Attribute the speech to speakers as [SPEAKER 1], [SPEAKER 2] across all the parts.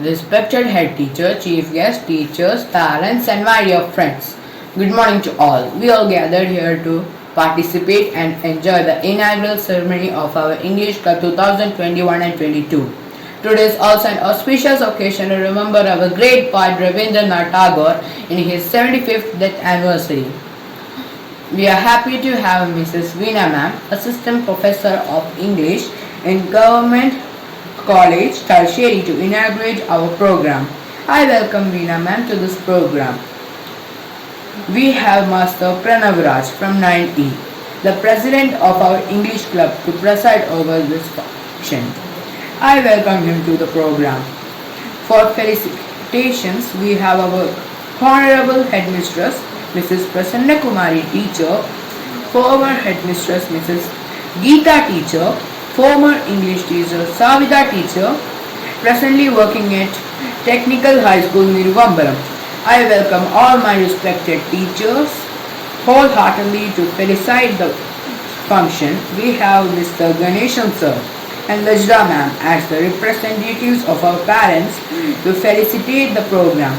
[SPEAKER 1] Respected head teacher, chief guest, teachers, parents, and my dear friends. Good morning to all. We all gathered here to participate and enjoy the inaugural ceremony of our English Club 2021 and 22. Today is also an auspicious occasion to remember our great poet Rabindranath Tagore in his 75th death anniversary. We are happy to have Mrs. Veena ma'am, Assistant Professor of English in Govt College, Thalassery, to inaugurate our program. I welcome Veena ma'am to this program. We have Master Pranavraj from 9E, the President of our English Club, to preside over this function. I welcome him to the program. For felicitations, we have our Honorable Headmistress, Mrs. Prasanna Kumari teacher, former Headmistress Mrs. Geeta teacher, former English teacher Savita teacher, presently working at Technical High School Niruvambaram. I welcome all my respected teachers wholeheartedly to felicitate the function. We have Mr. Ganeshan sir and Vajda ma'am as the representatives of our parents to felicitate the program.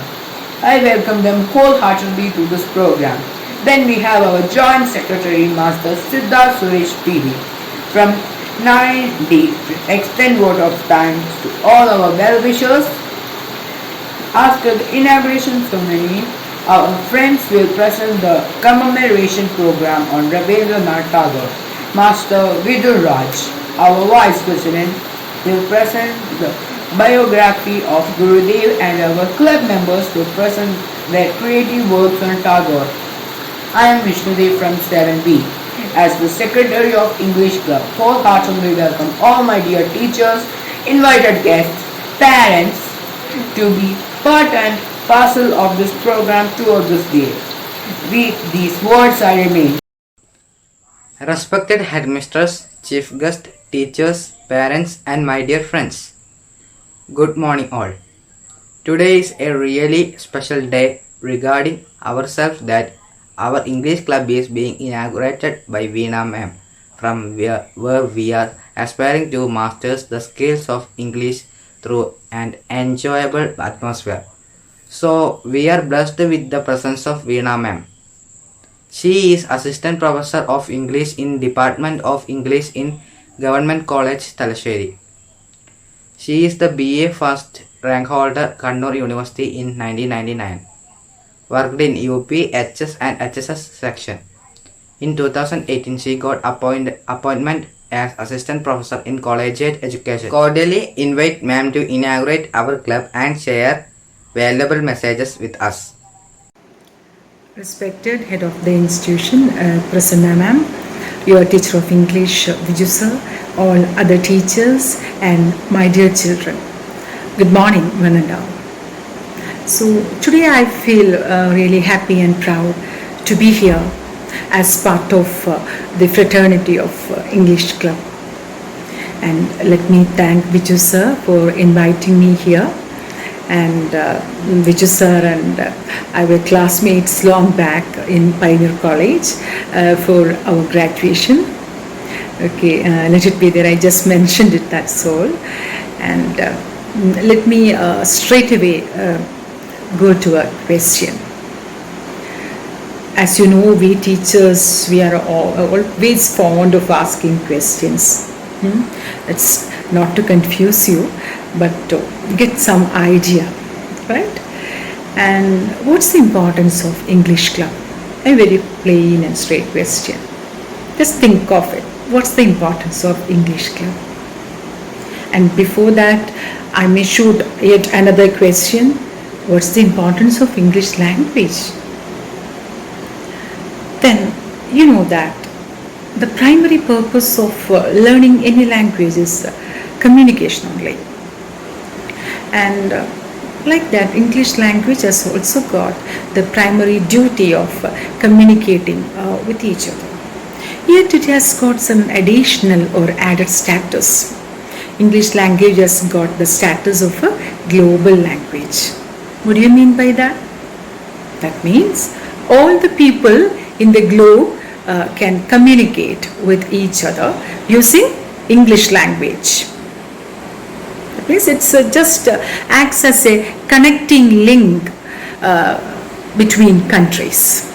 [SPEAKER 1] I welcome them wholeheartedly to this program. Then we have our Joint Secretary Master Siddharth Suresh PD from 9D to extend vote of thanks to all our well-wishers. After the inauguration ceremony, our friends will present the commemoration program on Rabindranath Tagore. Master Vidur Raj, our Vice President, will present the biography of Gurudev, and our club members will present their creative works on Tagore. I am Vishnudev from 7B. As the Secretary of English Club, wholeheartedly welcome all my dear teachers, invited guests, parents to be part and parcel of this program throughout this day. With these words I remain.
[SPEAKER 2] Respected headmistress, chief guest, teachers, parents, and my dear friends. Good morning all. Today is a really special day regarding ourselves that our English club is being inaugurated by Veena ma'am, from where we are aspiring to master the skills of English through an enjoyable atmosphere. So we are blessed with the presence of Veena ma'am. She is Assistant Professor of English in Department of English in Govt College, Thalassery. She is the BA first rank holder, Kannur University in 1999. Worked in UP, HS and HSS section. In 2018, she got appointment as Assistant Professor in Collegiate Education. Cordially invite ma'am to inaugurate our club and share valuable messages with us.
[SPEAKER 3] Respected Head of the institution, Prasanna ma'am, your teacher of English, Viju sir, all other teachers and my dear children. Good morning, one and all. So today I feel really happy and proud to be here as part of the fraternity of English Club. And let me thank Viju sir for inviting me here. And Viju sir and I were classmates long back in Pioneer College for our graduation. Okay, let it be there. I just mentioned it, that's all. And let me straight away go to a question. As you know, we teachers, we are always fond of asking questions. It's not to confuse you, but to get some idea, right? And what's the importance of English Club? A very plain and straight question. Just think of it. What's the importance of English Club? And before that, I may shoot yet another question. What's the importance of English language? Then you know that the primary purpose of learning any language is communication only. And like that, English language has also got the primary duty of communicating with each other. Yet it has got some additional or added status. English language has got the status of a global language. What do you mean by that? That means all the people in the globe can communicate with each other using English language. means it's just acts as a connecting link between countries.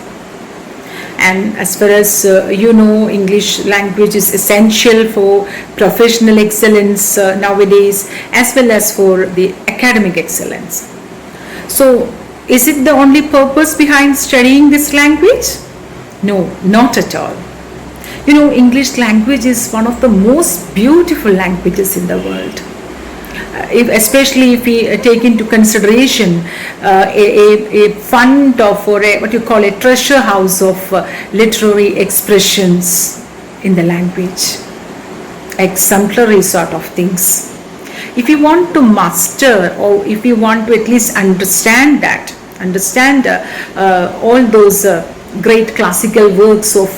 [SPEAKER 3] And as far as English language is essential for professional excellence nowadays, as well as for the academic excellence. So, is it the only purpose behind studying this language? No, not at all. English language is one of the most beautiful languages in the world. Especially if we take into consideration a fund of, or what you call a treasure house of literary expressions in the language, exemplary sort of things. If you want to master, or if you want to at least understand all those great classical works of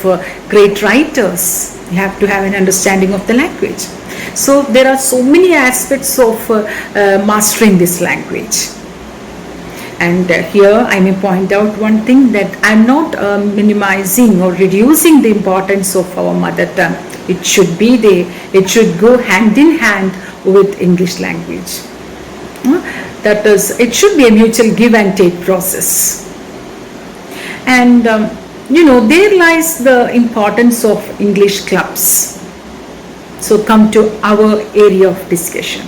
[SPEAKER 3] great writers, you have to have an understanding of the language. So there are so many aspects of mastering this language. And here I may point out one thing, that I am not minimizing or reducing the importance of our mother tongue. It should be there. It should go hand in hand with English language. That is, it should be a mutual give and take process. And there lies the importance of English clubs. So come to our area of discussion.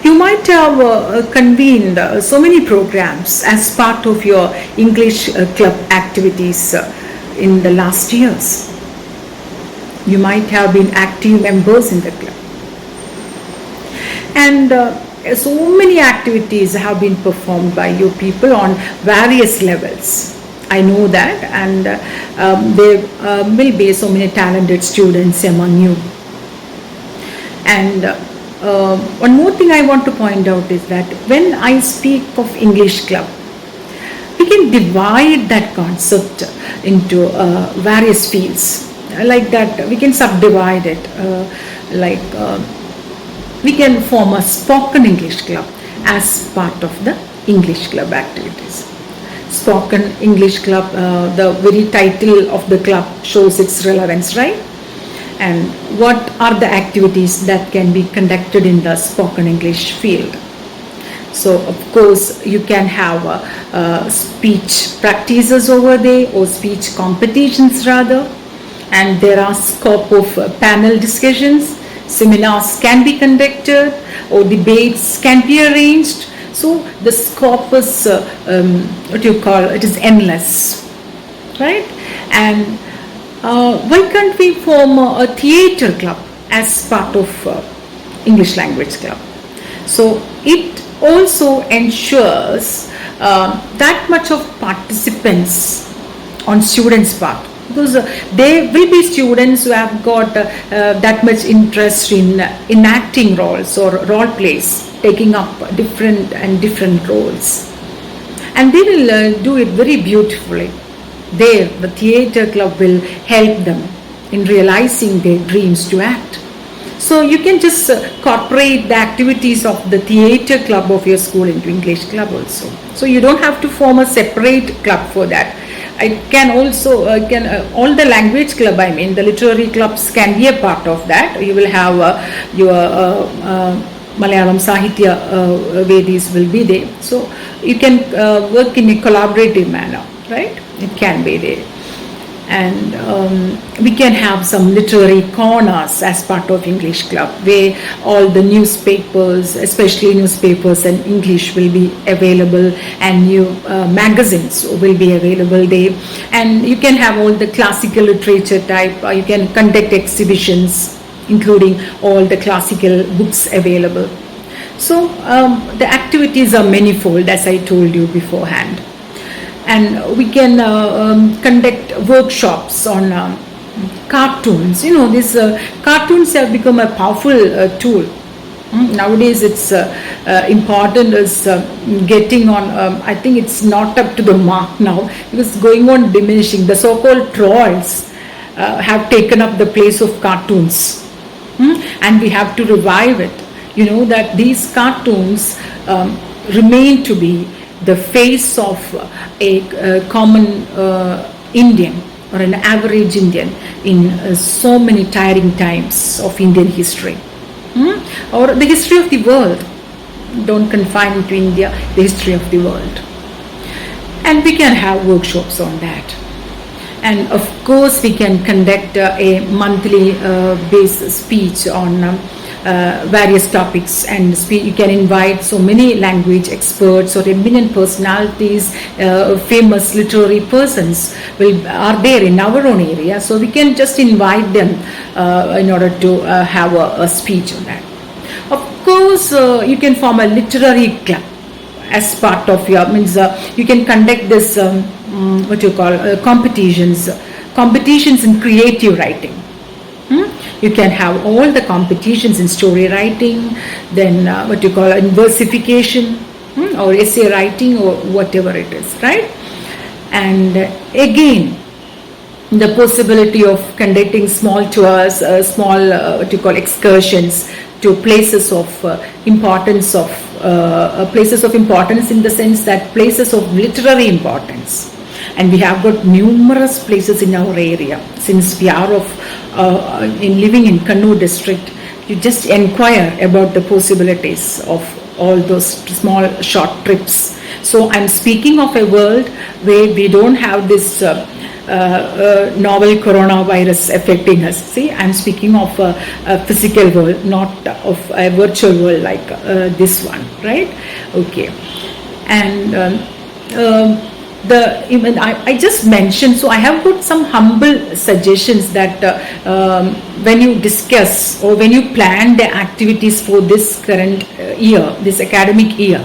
[SPEAKER 3] You might have convened so many programs as part of your English club activities in the last years. You might have been active members in the club. And so many activities have been performed by you people on various levels. I know that, and there will be so many talented students among you. And one more thing I want to point out is that when I speak of English club, we can divide that concept into various fields. Like that, we can subdivide it. We can form a spoken English club as part of the English club activities. Spoken English club, the very title of the club shows its relevance, right? And what are the activities that can be conducted in the spoken English field? So of course you can have speech practices over there, or speech competitions rather, and there are scope of panel discussions. Seminars can be conducted, or debates can be arranged. So the scope is it is endless, right? And why can't we form a theatre club as part of English language club? So it also ensures that much of participants on students' part, because there will be students who have got that much interest in enacting roles or role plays, taking up different roles, and they will do it very beautifully. There, the theatre club will help them in realizing their dreams to act. So you can just incorporate the activities of the theatre club of your school into English club also. So you don't have to form a separate club for that. I can also all the language club, the literary clubs can be a part of that. You will have your Malayalam Sahitya Vedis will be there. So you can work in a collaborative manner, right? It can be there. And we can have some literary corners as part of English club, where all the newspapers, especially newspapers in English, will be available, and new magazines will be available there. And you can have all the classical literature type. You can conduct exhibitions including all the classical books available. So the activities are manifold, as I told you beforehand. And we can conduct workshops on cartoons. These cartoons have become a powerful tool. Nowadays it's important is getting on, I think it's not up to the mark now, because it's going on diminishing. The so-called trolls have taken up the place of cartoons, and we have to revive it. That these cartoons remain to be the face of a common Indian or an average Indian in so many tiring times of Indian history. or the history of the world. Don't confine to India, the history of the world. And we can have workshops on that. And of course, we can conduct a monthly based speech on various topics, and you can invite so many language experts or eminent personalities, famous literary persons are there in our own area, so we can just invite them in order to have a speech on that. Of course, you can form a literary club as part of your you can conduct this competitions in creative writing. You can have all the competitions in story writing, then in versification, or essay writing, or whatever it is, right? And again, the possibility of conducting small tours, small excursions to places of importance in the sense that places of literary importance. And we have got numerous places in our area. Since we are living in Kannur district, you just inquire about the possibilities of all those small short trips. So I'm speaking of a world where we don't have this novel coronavirus affecting us. See, I'm speaking of a physical world, not of a virtual world like this one, right? Okay. And I just mentioned, so I have got some humble suggestions that when you discuss or when you plan the activities for this current year, this academic year,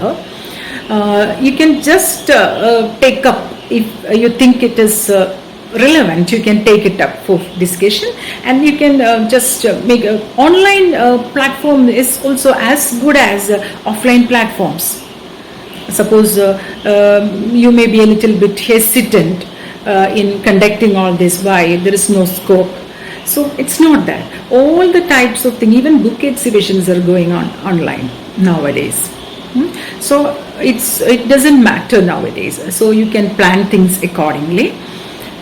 [SPEAKER 3] you can just take up, if you think it is relevant, you can take it up for discussion, and you can just make an online platform is also as good as offline platforms. Suppose you may be a little bit hesitant in conducting all this. Why? There is no scope. So it's not that. All the types of things, even book exhibitions are going on online nowadays. So it doesn't matter nowadays. So you can plan things accordingly.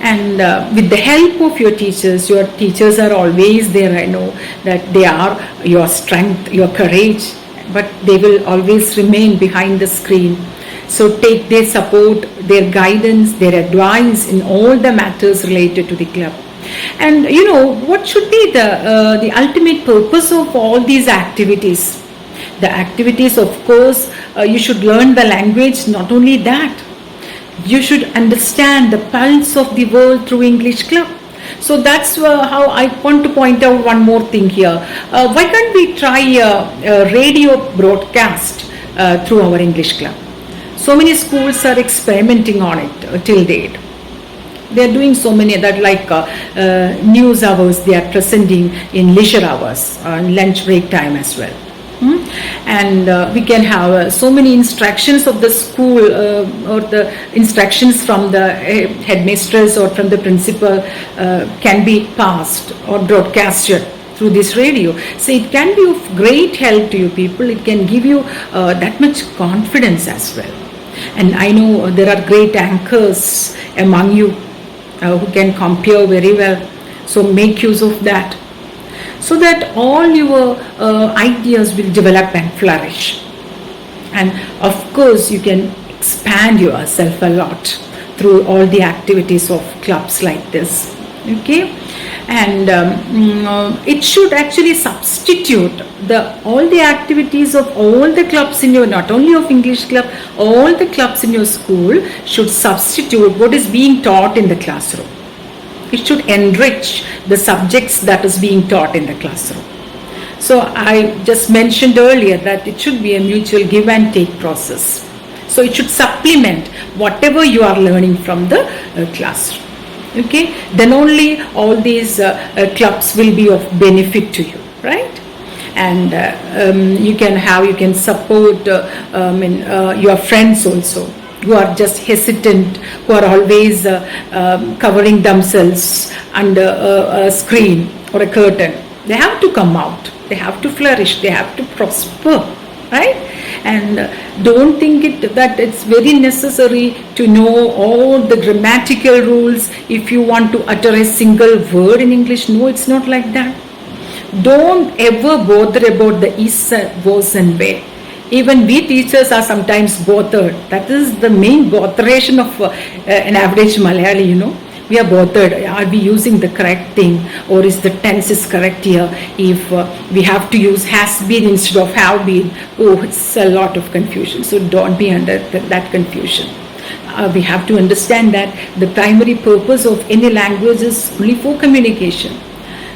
[SPEAKER 3] And with the help of your teachers are always there. I know that they are your strength, your courage, but they will always remain behind the screen. So take their support, their guidance, their advice in all the matters related to the club. And what should be the ultimate purpose of all these activities? The activities, of course, you should learn the language. Not only that, you should understand the pulse of the world through English club. So that's how I want to point out one more thing here. Why can't we try a radio broadcast through our English club? So many schools are experimenting on it till date. They are doing so many that, like news hours, they are presenting in leisure hours, lunch break time as well. And we can have so many instructions of the school or the instructions from the headmistress or from the principal can be passed or broadcasted through this radio. So it can be of great help to you people. It can give you that much confidence as well. And I know there are great anchors among you who can compare very well. So make use of that, so that all your ideas will develop and flourish. And of course, you can expand yourself a lot through all the activities of clubs like this. Okay, and it should actually substitute all the activities of all the clubs in your, not only of English club, all the clubs in your school should substitute what is being taught in the classroom. It should enrich the subjects that is being taught in the classroom. So I just mentioned earlier that it should be a mutual give and take process. So it should supplement whatever you are learning from the classroom. Okay, then only all these clubs will be of benefit to you, right? And you can support your friends also, who are just hesitant, who are always covering themselves under a screen or a curtain. They have to come out, they have to flourish, they have to prosper, right? And don't think that it's very necessary to know all the grammatical rules if you want to utter a single word in English. No, it's not like that. don't ever bother about the is, was and where. Even we teachers are sometimes bothered. That is the main botheration of an average Malayali, We are bothered. Are we using the correct thing, or is the tense is correct here? If we have to use has been instead of have been, it's a lot of confusion. So don't be under that confusion. We have to understand that the primary purpose of any language is only for communication.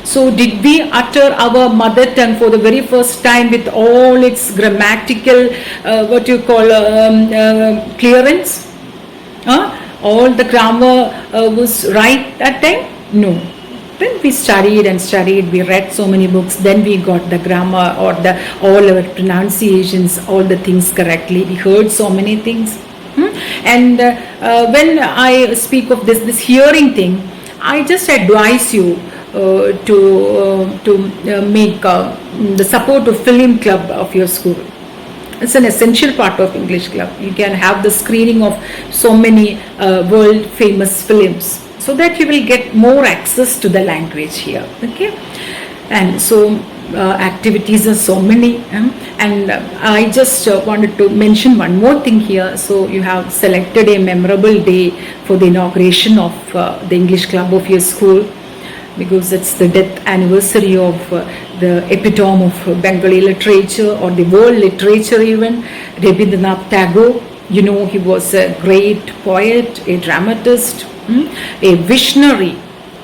[SPEAKER 3] So did we utter our mother tongue for the very first time with all its grammatical, clearance? All the grammar was right that time? No. Then we studied and studied, we read so many books, then we got the grammar or all our pronunciations, all the things correctly. We heard so many things. And when I speak of this hearing thing, I just advise you to make the support of film club of your school. It's an essential part of English club. You can have the screening of so many world famous films, so that you will get more access to the language here. Okay, and so activities are so many, and I just wanted to mention one more thing here. So you have selected a memorable day for the inauguration of the English club of your school, because it's the death anniversary of the epitome of Bengali literature or the world literature even, Rabindranath Tagore. He was a great poet, a dramatist, a visionary,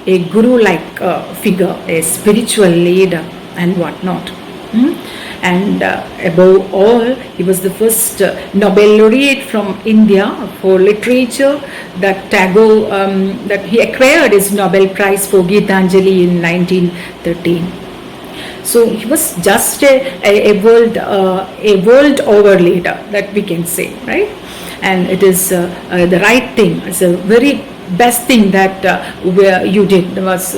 [SPEAKER 3] a guru-like figure, a spiritual leader and whatnot. And above all, he was the first Nobel laureate from India for literature that Tagore, that he acquired his Nobel Prize for Gitanjali in 1913. So he was just a world over leader, that we can say, right? And it is the right thing. It's a very best thing that you did.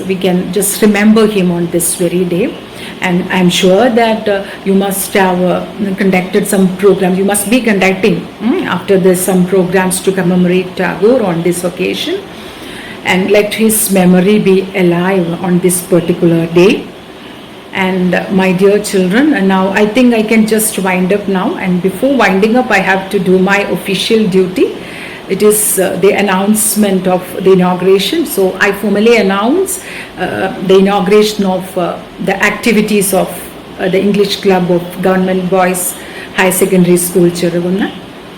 [SPEAKER 3] We can just remember him on this very day. And I'm sure that you must have conducted some programs. You must be conducting after this some programs to commemorate Tagore on this occasion, and let his memory be alive on this particular day. And my dear children, and now I think I can just wind up now. And before winding up, I have to do my official duty. It is the announcement of the inauguration. So I formally announce the inauguration of the activities of the English Club of Government Boys High Secondary School, Chiruvunna.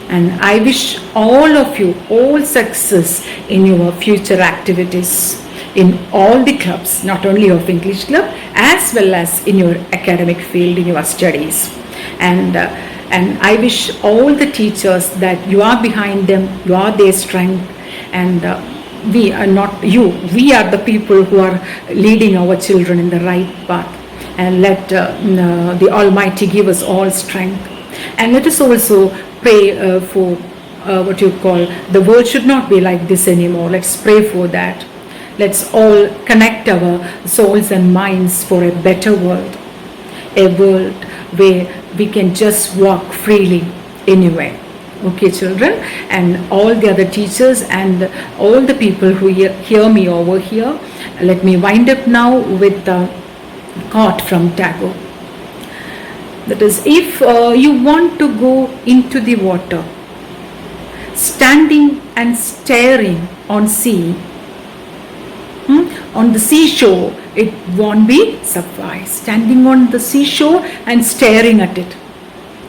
[SPEAKER 3] And I wish all of you all success in your future activities in all the clubs, not only of English Club, as well as in your academic field, in your studies. And I wish all the teachers that you are behind them, you are their strength, and we are not you. We are the people who are leading our children in the right path. And let the Almighty give us all strength. And let us also pray for the world should not be like this anymore. Let's pray for that. Let's all connect our souls and minds for a better world. A world where we can just walk freely anywhere. Okay, children, and all the other teachers and all the people who hear me over here, let me wind up now with a quote from Tagore. That is, if you want to go into the water, standing and staring on the seashore, it won't be suffice. Standing on the seashore and staring at it,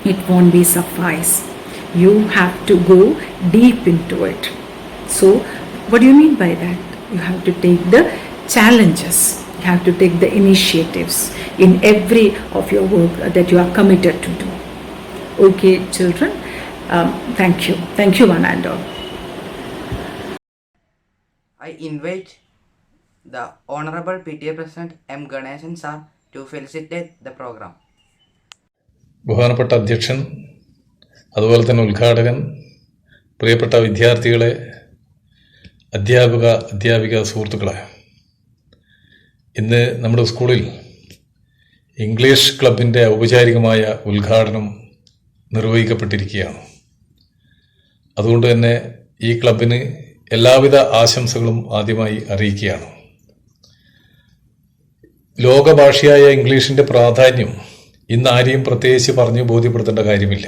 [SPEAKER 3] it won't be suffice. You have to go deep into it. So, what do you mean by that? You have to take the challenges. You have to take the initiatives in every of your work that you are committed to do. Okay, children. Thank you. Thank you, one and all.
[SPEAKER 2] I invite the Honorable PTA President M. Ganeshan sir to felicitate the program.
[SPEAKER 4] ബഹുമാനപ്പെട്ട അധ്യക്ഷൻ, അതുപോലെ തന്നെ ഉദ്ഘാടകൻ, പ്രിയപ്പെട്ട വിദ്യാർത്ഥികളെ, അധ്യാപിക സുഹൃത്തുക്കളെ, ഇന്ന് നമ്മുടെ സ്കൂളിൽ ഇംഗ്ലീഷ് ക്ലബിൻ്റെ ഔപചാരികമായ ഉദ്ഘാടനം നിർവഹിക്കപ്പെട്ടിരിക്കുകയാണ്. അതുകൊണ്ട് തന്നെ ഈ ക്ലബിന് എല്ലാവിധ ആശംസകളും ആദ്യമായി അറിയിക്കുകയാണ്. ലോകഭാഷയായ ഇംഗ്ലീഷിൻ്റെ പ്രാധാന്യം ഇന്ന് ആരെയും പ്രത്യേകിച്ച് പറഞ്ഞു ബോധ്യപ്പെടുത്തേണ്ട കാര്യമില്ല.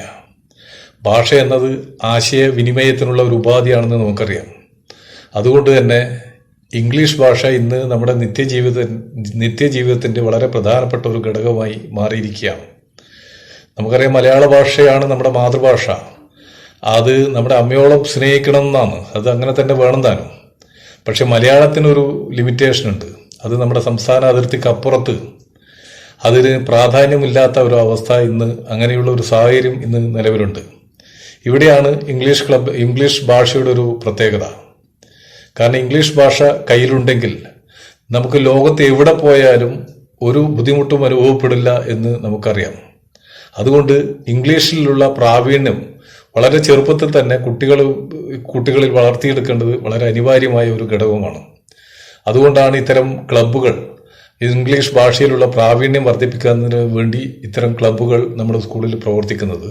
[SPEAKER 4] ഭാഷ എന്നത് ആശയവിനിമയത്തിനുള്ള ഒരു ഉപാധിയാണെന്ന് നമുക്കറിയാം. അതുകൊണ്ട് തന്നെ ഇംഗ്ലീഷ് ഭാഷ ഇന്ന് നമ്മുടെ നിത്യജീവിതത്തിൻ്റെ വളരെ പ്രധാനപ്പെട്ട ഒരു ഘടകമായി മാറിയിരിക്കുകയാണ്. നമുക്കറിയാം, മലയാള ഭാഷയാണ് നമ്മുടെ മാതൃഭാഷ. അത് നമ്മുടെ അമ്മയോളം സ്നേഹിക്കണം എന്നാണ്, അത് അങ്ങനെ തന്നെ വേണം താനും. പക്ഷെ മലയാളത്തിനൊരു ലിമിറ്റേഷൻ ഉണ്ട്. അത് നമ്മുടെ സംസ്ഥാന അതിർത്തിക്കപ്പുറത്ത് അതിന് പ്രാധാന്യമില്ലാത്ത ഒരു അവസ്ഥ ഇന്ന്, അങ്ങനെയുള്ള ഒരു സാഹചര്യം ഇന്ന് നിലവിലുണ്ട്. ഇവിടെയാണ് ഇംഗ്ലീഷ് ഭാഷയുടെ ഒരു പ്രത്യേകത. കാരണം ഇംഗ്ലീഷ് ഭാഷ കയ്യിലുണ്ടെങ്കിൽ നമുക്ക് ലോകത്ത് എവിടെ പോയാലും ഒരു ബുദ്ധിമുട്ടും അനുഭവപ്പെടില്ല എന്ന് നമുക്കറിയാം. അതുകൊണ്ട് ഇംഗ്ലീഷിലുള്ള പ്രാവീണ്യം വളരെ ചെറുപ്പത്തിൽ തന്നെ കുട്ടികളിൽ വളർത്തിയെടുക്കേണ്ടത് വളരെ അനിവാര്യമായ ഒരു ഘടകമാണ്. അതുകൊണ്ടാണ് ഇത്തരം ക്ലബ്ബുകൾ, ഇംഗ്ലീഷ് ഭാഷയിലുള്ള പ്രാവീണ്യം വർദ്ധിപ്പിക്കുന്നതിന് വേണ്ടി ഇത്തരം ക്ലബ്ബുകൾ നമ്മുടെ സ്കൂളിൽ പ്രവർത്തിക്കുന്നത്.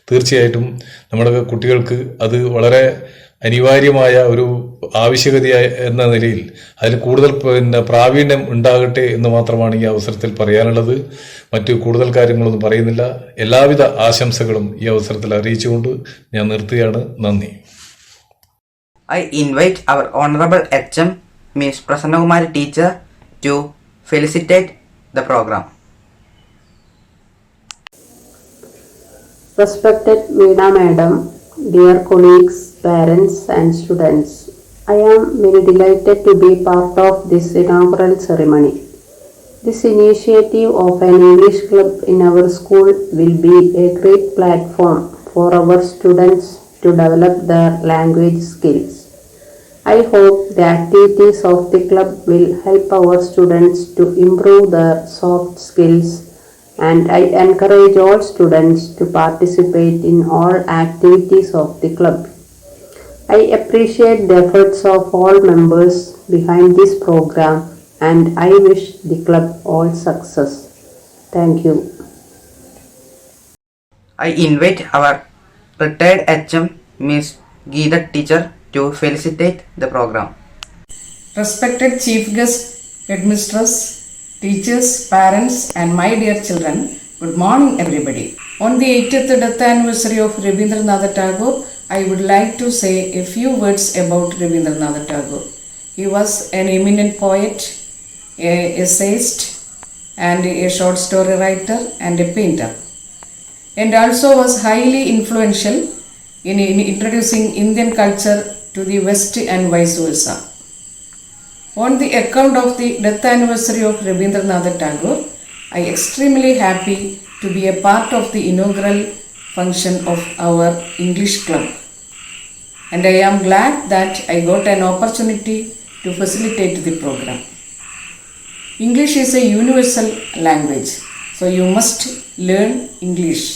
[SPEAKER 4] തീർച്ചയായിട്ടും നമ്മുടെ കുട്ടികൾക്ക് അത് വളരെ അനിവാര്യമായ ഒരു ആവശ്യകത എന്ന നിലയിൽ അതിൽ കൂടുതൽ പ്രാവീണ്യം ഉണ്ടാകട്ടെ എന്ന് മാത്രമാണ് ഈ അവസരത്തിൽ പറയാനുള്ളത്. മറ്റു കൂടുതൽ കാര്യങ്ങളൊന്നും പറയുന്നില്ല. എല്ലാവിധ ആശംസകളും ഈ അവസരത്തിൽ അറിയിച്ചുകൊണ്ട് ഞാൻ നിർത്തുകയാണ്. നന്ദി.
[SPEAKER 2] I invite our Honorable HM, Ms. Prasanna Kumari teacher, to felicitate the program.
[SPEAKER 5] Respected Veena Madam, dear colleagues, parents and students, I am very delighted to be part of this inaugural ceremony. This initiative of an English club in our school will be a great platform for our students to develop their language skills. I hope the activities of the club will help our students to improve their soft skills, and I encourage all students to participate in all activities of the club. I appreciate the efforts of all members behind this program, and I wish the club all success. Thank you.
[SPEAKER 2] I invite our retired HM, Ms. Govt teacher, to felicitate the program.
[SPEAKER 6] Respected Chief Guest, Headmistress, teachers, parents and my dear children, good morning everybody. On the 80th death anniversary of Rabindranath Tagore, I would like to say a few words about Rabindranath Tagore. He was an eminent poet, an essayist and a short story writer and a painter, and also was highly influential in introducing Indian culture to the West and vice versa. On the account of the death anniversary of Rabindranath Tagore, I am extremely happy to be a part of the inaugural function of our English club, and I am glad that I got an opportunity to facilitate the program. English is a universal language, so you must learn English.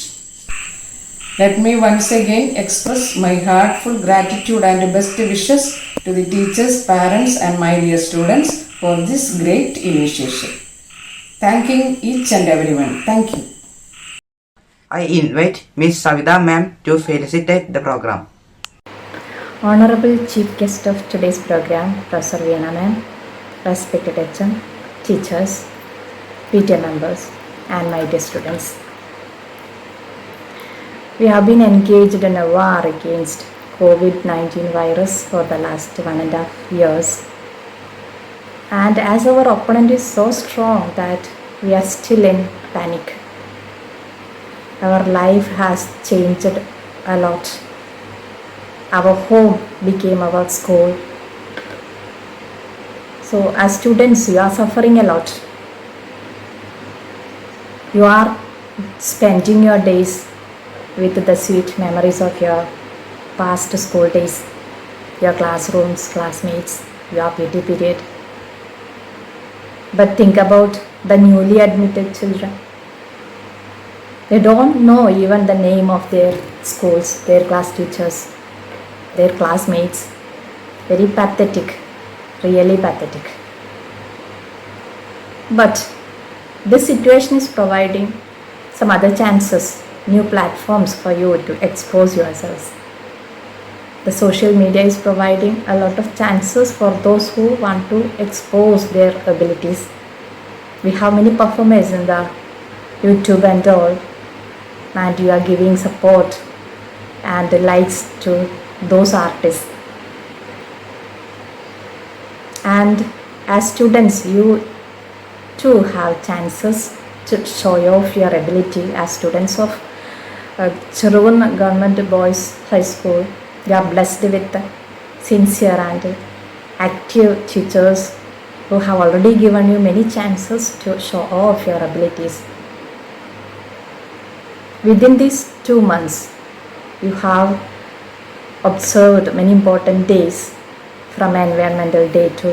[SPEAKER 6] Let me once again express my heartful gratitude and best wishes to the teachers, parents and my dear students for this great initiative. Thanking each and everyone. Thank you.
[SPEAKER 2] I invite Ms. Savita ma'am to felicitate the program.
[SPEAKER 7] Honorable Chief Guest of today's program, Professor Veena ma'am, respected HM, teachers, PTA members and my dear students. We have been engaged in a war against COVID-19 virus for the last 1.5 years. And as our opponent is so strong that we are still in panic. Our life has changed a lot. Our home became our school. So as students, you are suffering a lot. You are spending your days with the sweet memories of your past school days, your classrooms, classmates, your PT period. But think about the newly admitted children. They don't know even the name of their schools, their class teachers, their classmates. Very pathetic, really pathetic. But this situation is providing some other chances, new platforms for you to expose yourselves. The social media is providing a lot of chances for those who want to expose their abilities. We have many performers in the YouTube and all, and you are giving support and likes to those artists. And as students, you too have chances to show off your ability. As students of Cheruvun Government Boys High School, you are blessed with sincere and active teachers who have already given you many chances to show off your abilities. Within these 2 months, you have observed many important days, from Environmental Day to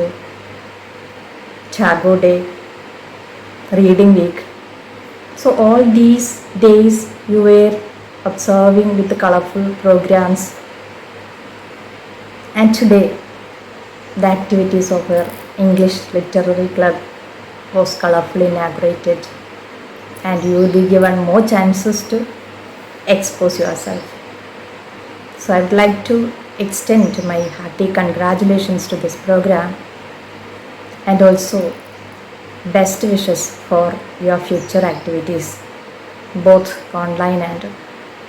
[SPEAKER 7] Tagore Day, Reading Week. So all these days you were observing with the colorful programs, and today the activities of your English Literary Club was colorfully inaugurated, and you will be given more chances to expose yourself. So I would like to extend my hearty congratulations to this program, and also best wishes for your future activities, both online and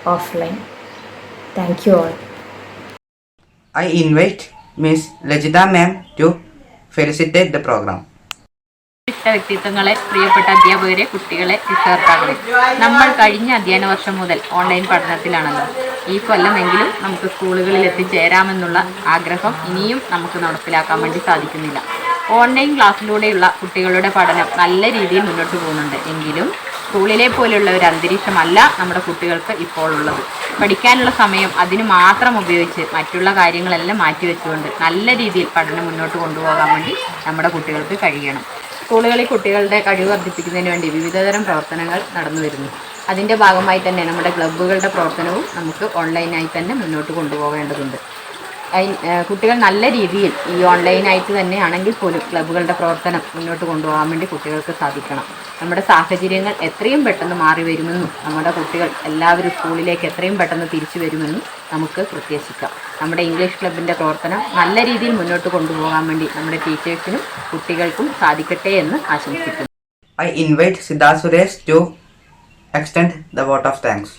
[SPEAKER 7] offline. Thank you all.
[SPEAKER 2] I invite Miss Lejida ma'am to felicitate the program.
[SPEAKER 8] വ്യക്തിത്വങ്ങളെ, പ്രിയപ്പെട്ട അധ്യാപകരെ, കുട്ടികളെ, വിദ്യാർത്ഥികളെ, നമ്മൾ കഴിഞ്ഞ അധ്യയന വർഷം മുതൽ online പഠനത്തിലാണല്ലോ. ഈ കൊല്ലമെങ്കിലും നമുക്ക് സ്കൂളുകളിൽ എത്തിച്ചേരാമെന്നുള്ള ആഗ്രഹം ഇനിയും നമുക്ക് നടപ്പിലാക്കാൻ വേണ്ടി സാധിക്കുന്നില്ല. ഓൺലൈൻ ക്ലാസ്സിലൂടെയുള്ള കുട്ടികളുടെ പഠനം നല്ല രീതിയിൽ മുന്നോട്ട് പോകുന്നുണ്ട്. എങ്കിലും സ്കൂളിലെ പോലെയുള്ള ഒരു അന്തരീക്ഷമല്ല നമ്മുടെ കുട്ടികൾക്ക് ഇപ്പോൾ ഉള്ളത്. പഠിക്കാനുള്ള സമയം അതിന് മാത്രം ഉപയോഗിച്ച് മറ്റുള്ള കാര്യങ്ങളെല്ലാം മാറ്റിവെച്ചുകൊണ്ട് നല്ല രീതിയിൽ പഠനം മുന്നോട്ട് കൊണ്ടുപോകാൻ വേണ്ടി നമ്മുടെ കുട്ടികൾക്ക് കഴിയണം. സ്കൂളുകളിൽ കുട്ടികളുടെ കഴിവ് വർദ്ധിപ്പിക്കുന്നതിന് വേണ്ടി വിവിധതരം പ്രവർത്തനങ്ങൾ നടന്നു വരുന്നു. അതിൻ്റെ ഭാഗമായി തന്നെ നമ്മുടെ ക്ലബ്ബുകളുടെ പ്രവർത്തനവും നമുക്ക് ഓൺലൈനായി തന്നെ മുന്നോട്ട് കൊണ്ടുപോകേണ്ടതുണ്ട്. കുട്ടികൾ നല്ല രീതിയിൽ ഈ ഓൺലൈനായിട്ട് തന്നെ ആണെങ്കിൽ പോലും ക്ലബ്ബുകളുടെ പ്രവർത്തനം മുന്നോട്ട് കൊണ്ടുപോകാൻ വേണ്ടി കുട്ടികൾക്ക് സാധിക്കണം. നമ്മുടെ സാഹചര്യങ്ങൾ എത്രയും പെട്ടെന്ന് മാറി വരുമെന്നും നമ്മുടെ കുട്ടികൾ എല്ലാവരും സ്കൂളിലേക്ക് എത്രയും പെട്ടെന്ന് തിരിച്ചു വരുമെന്നും നമുക്ക് പ്രത്യാശിക്കാം. നമ്മുടെ ഇംഗ്ലീഷ് ക്ലബിൻ്റെ പ്രവർത്തനം നല്ല രീതിയിൽ മുന്നോട്ട് കൊണ്ടുപോകാൻ വേണ്ടി നമ്മുടെ ടീച്ചേഴ്സിനും കുട്ടികൾക്കും സാധിക്കട്ടെ എന്ന് ആശംസിക്കുന്നു.
[SPEAKER 2] I invite Siddharth Suresh to extend the vote of thanks.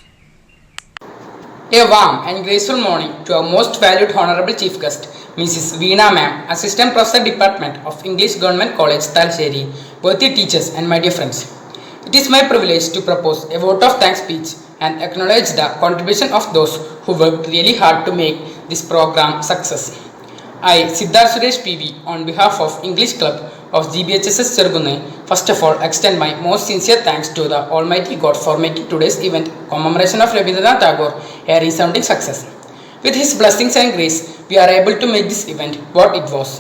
[SPEAKER 9] A warm and graceful morning to our most valued Honorable Chief Guest, Mrs. Veena Ma'am, Assistant Professor Department of English Government College, Thalassery, worthy teachers and my dear friends. It is my privilege to propose a vote of thanks speech and acknowledge the contribution of those who worked really hard to make this program success. I, Siddharth Suresh PV, on behalf of English Club of GBHSS Cheruvun, first of all extend my most sincere thanks to the Almighty God for making today's event, Commemoration of Rabindranath Tagore, a resounding success. With His blessings and grace, we are able to make this event what it was.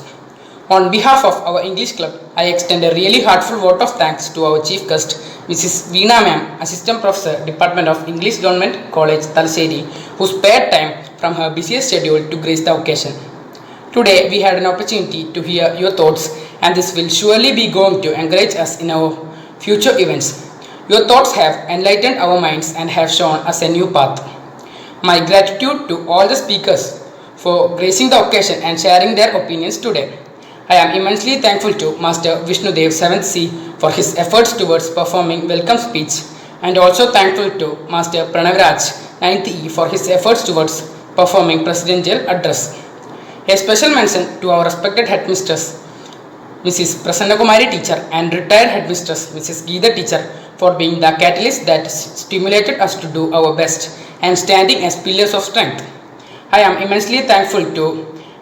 [SPEAKER 9] On behalf of our English Club, I extend a really heartfelt vote of thanks to our Chief Guest, Mrs. Veena Ma'am, Assistant Professor, Department of English Government College, Thalassery, who spared time from her busiest schedule to grace the occasion. Today, we had an opportunity to hear your thoughts, and this will surely be going to encourage us in our future events. Your thoughts have enlightened our minds and have shown us a new path. My gratitude to all the speakers for gracing the occasion and sharing their opinions today. I am immensely thankful to Master Vishnudev 7th C for his efforts towards performing welcome speech, and also thankful to Master Pranavraj 9th E for his efforts towards performing presidential address. A special mention to our respected headmistress, Mrs. Prasanna Kumari teacher, and retired headmistress, Mrs. Geeta teacher, for being the catalyst that stimulated us to do our best and standing as pillars of strength. I am immensely thankful to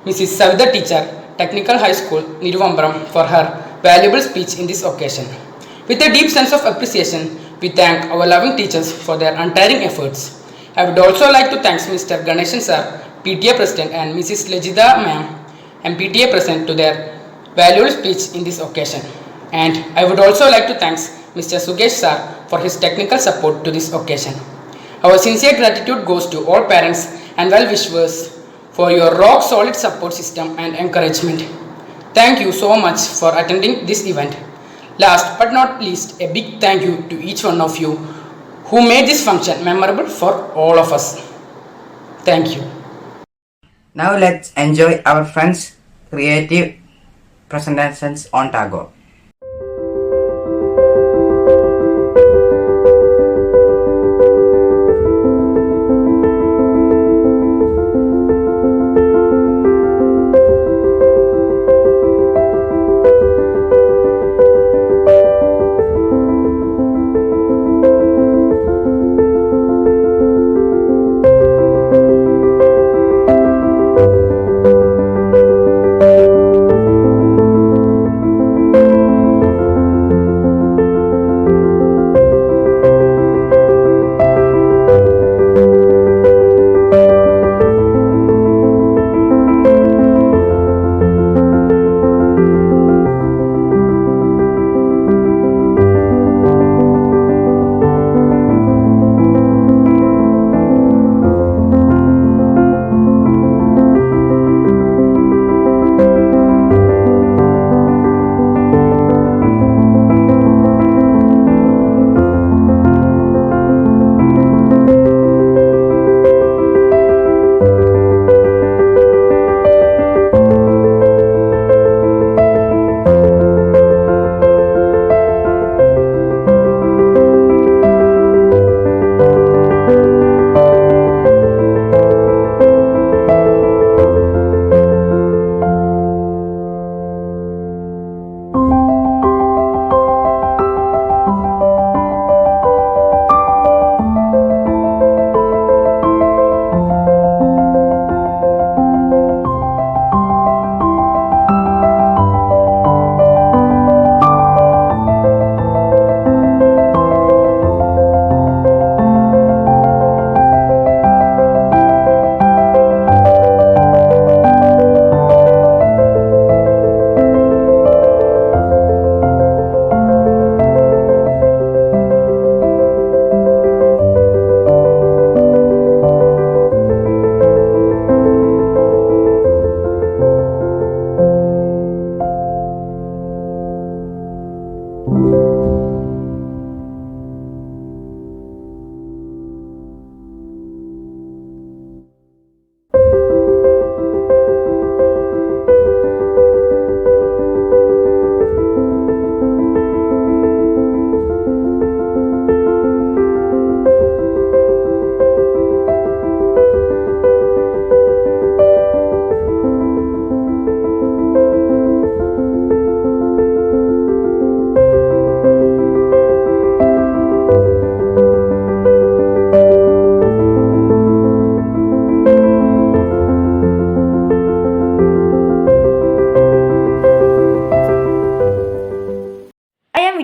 [SPEAKER 9] Mrs. Savitha teacher, Technical High School, Niruvambaram, for her valuable speech in this occasion. With a deep sense of appreciation, we thank our loving teachers for their untiring efforts. I would also like to thank Mr. Ganeshan sir, PTA President, and Mrs. Lejida ma'am, and PTA President, to their valuable speech in this occasion. And I would also like to thank Mr. Sugesh sir for his technical support to this occasion. Our sincere gratitude goes to all parents and well-wishers for your rock-solid support system and encouragement. Thank you so much for attending this event. Last but not least, a big thank you to each one of you who made this function memorable for all of us. Thank you.
[SPEAKER 2] Now let's enjoy our friends' creative presentations on Tagore.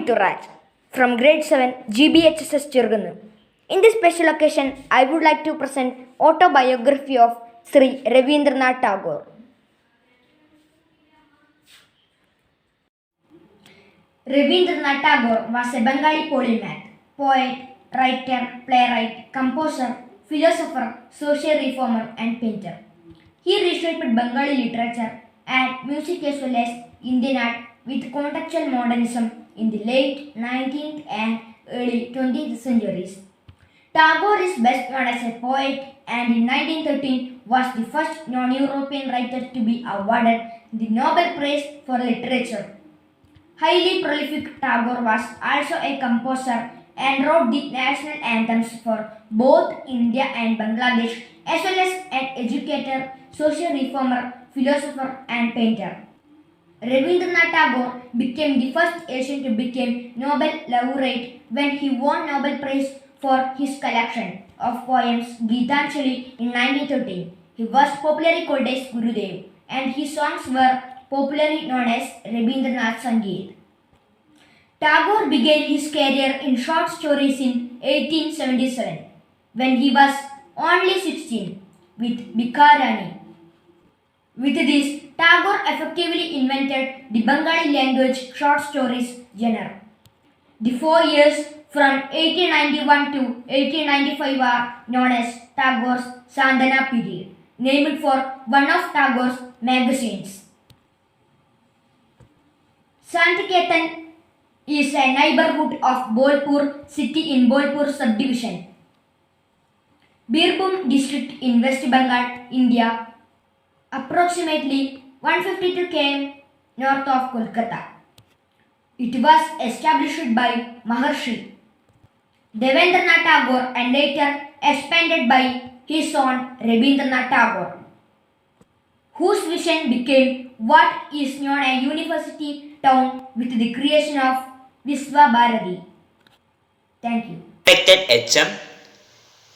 [SPEAKER 10] Turaj from grade 7 GBHSS Chirgunu. In this special occasion, I would like to present autobiography of Sri Rabindranath Tagore. Rabindranath Tagore was a Bengali polymath, poet, writer, playwright, composer, philosopher, social reformer and painter. He reshaped Bengali literature and music as well as Indian art with contextual modernism in the late 19th and early 20th centuries. Tagore is best known as a poet and in 1913 was the first non-European writer to be awarded the Nobel Prize for Literature. Highly prolific, Tagore was also a composer and wrote the national anthems for both India and Bangladesh, as well as an educator, social reformer, philosopher and painter. Rabindranath Tagore became the first Asian to become Nobel laureate when he won Nobel Prize for his collection of poems Gitanjali in 1913. He was popularly called as Gurudev and his songs were popularly known as Rabindranath Sangeet. Tagore began his career in short stories in 1877 when he was only 16 with Bikarani. With this, Tagore effectively invented the Bengali language short stories genre. The 4 years from 1891 to 1895 are known as Tagore's Sandhana period, named for one of Tagore's magazines. Santiketan is a neighborhood of Bolpur city in Bolpur subdivision, Birbhum district in West Bengal, India, approximately 152 km north of Kolkata. It was established by Maharshi Devendranath Tagore and later expanded by his son Rabindranath Tagore, whose vision became what is known as a university town with the creation of Visva Bharati. Thank you.
[SPEAKER 11] Respected HM,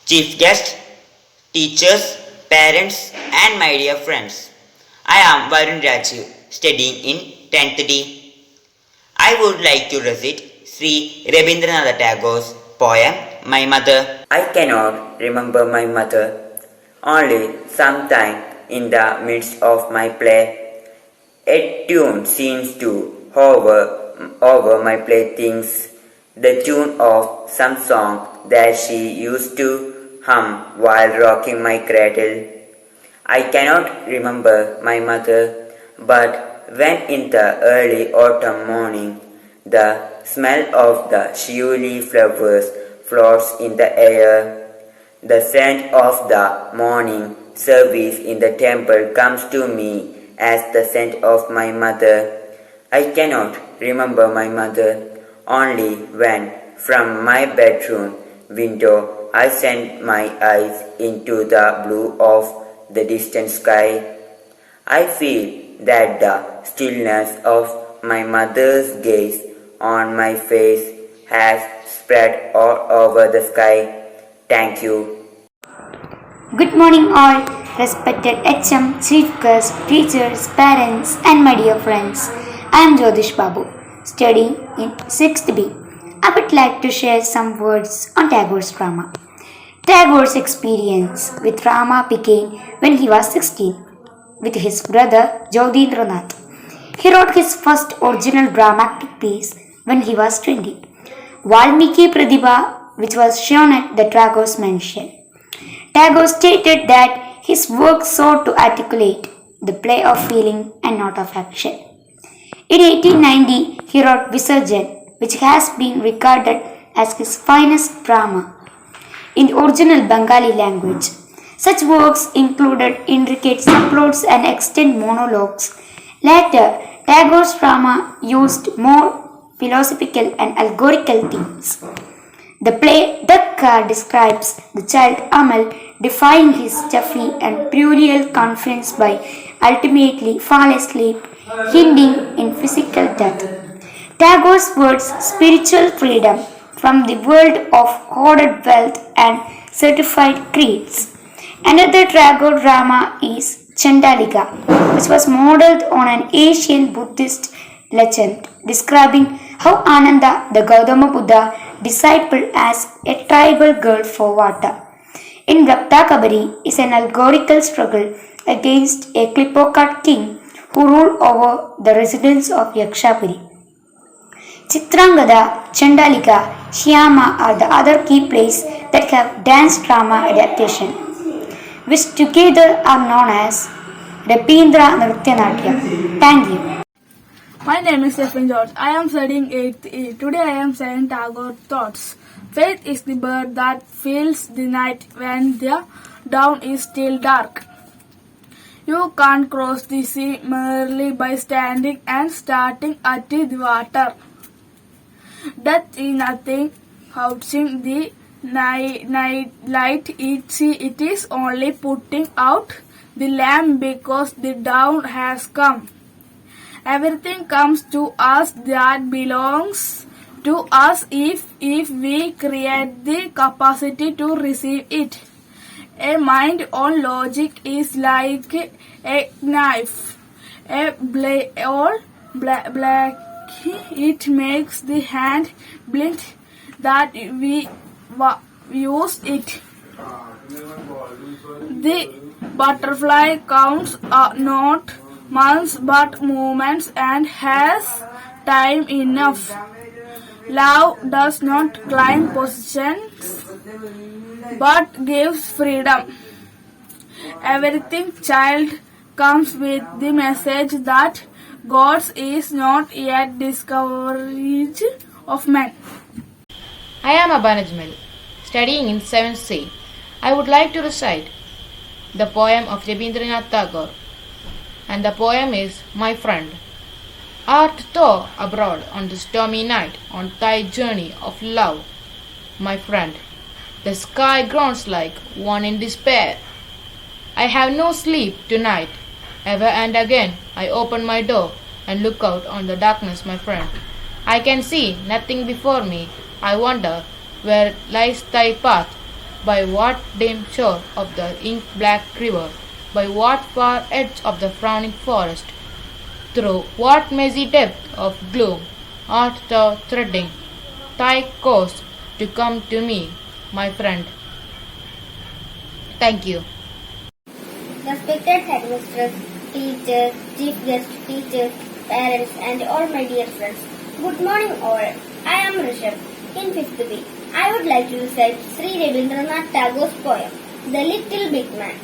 [SPEAKER 11] Chief Guest, teachers, parents and my dear friends. I am Varun Rajiv, studying in 10th D. I would like to recite Sri Rabindranath Tagore's poem, My Mother. I cannot remember my mother, only sometime in the midst of my play. A tune seems to hover over my playthings, the tune of some song that she used to hum while rocking my cradle. I cannot remember my mother, but when in the early autumn morning, the smell of the shiuli flowers floats in the air. The scent of the morning service in the temple comes to me as the scent of my mother. I cannot remember my mother, only when from my bedroom window I send my eyes into the blue of the distant sky. I feel that the stillness of my mother's gaze on my face has spread all over the sky. Thank you.
[SPEAKER 12] Good morning all, respected HM, Chief Guest, teachers, parents and my dear friends. I am Jyotish Babu, studying in 6th B. I would like to share some words on Tagore's drama. Tagore's experience with drama began when he was 16 with his brother Jyotiranath. He wrote his first original dramatic piece when he was 20, Valmiki Pratibha, which was shown at the Tagore's mansion. Tagore stated that his work sought to articulate the play of feeling and not of action. In 1890, he wrote Visarjan, which has been regarded as his finest drama in the original Bengali language. Such works included intricate subplots and extended monologues. Later, Tagore's drama used more philosophical and allegorical themes. The play Dakka describes the child Amal defying his stuffy and puerile confidence by ultimately fall asleep, hinting in physical death. Tagore's words spiritual freedom from the world of hoarded wealth and certified creeds. Another Tagore drama is Chandalika, which was modeled on an Asian Buddhist legend describing How Ananda, the Gautama Buddha disciple, asked a tribal girl for water. In Bhakta Kabari is an allegorical struggle against a Klippokat king who ruled over the residents of Yakshapuri. Chitrangada, Chandalika, Shyama are the other key plays that have dance drama adaptation, which together are known as Rabindranath Tagore. Thank you.
[SPEAKER 13] My name is Stephen George. I am studying 8th E. Today I am saying Tagore thoughts. Faith is the bird that fills the night when the dawn is still dark. You can't cross the sea merely by standing and starting at the water. Death is nothing outside the night light. It is only putting out the lamp because the dawn has come. Everything comes to us that belongs to us if we create the capacity to receive it. A mind on logic is like a knife. A blade black, it makes the hand blind that we use it. The butterfly counts not months but moments and has time enough. Love does not claim possessions but gives freedom. Everything child comes with the message that God is not yet discovered of man.
[SPEAKER 14] I am Abanajmal, studying in 7th C. I would like to recite the poem of Rabindranath Tagore, and the poem is My Friend. Art thou abroad on the stormy night on thy journey of love, my friend? The sky groans like one in despair. I have no sleep tonight. Ever and again I open my door and look out on the darkness, my friend. I can see nothing before me. I wonder where lies thy path, by what dim shore of the ink-black river, by what far edge of the frowning forest, through what mazy depth of gloom art thou threading thy course to come to me, my friend. Thank you.
[SPEAKER 10] Respected headmistress, teachers, chief guest teachers, parents and all my dear friends. Good morning all. I am Rishabh. In 5th B, I would like to recite Sri Rabindranath Tagore's poem, The Little Big Man.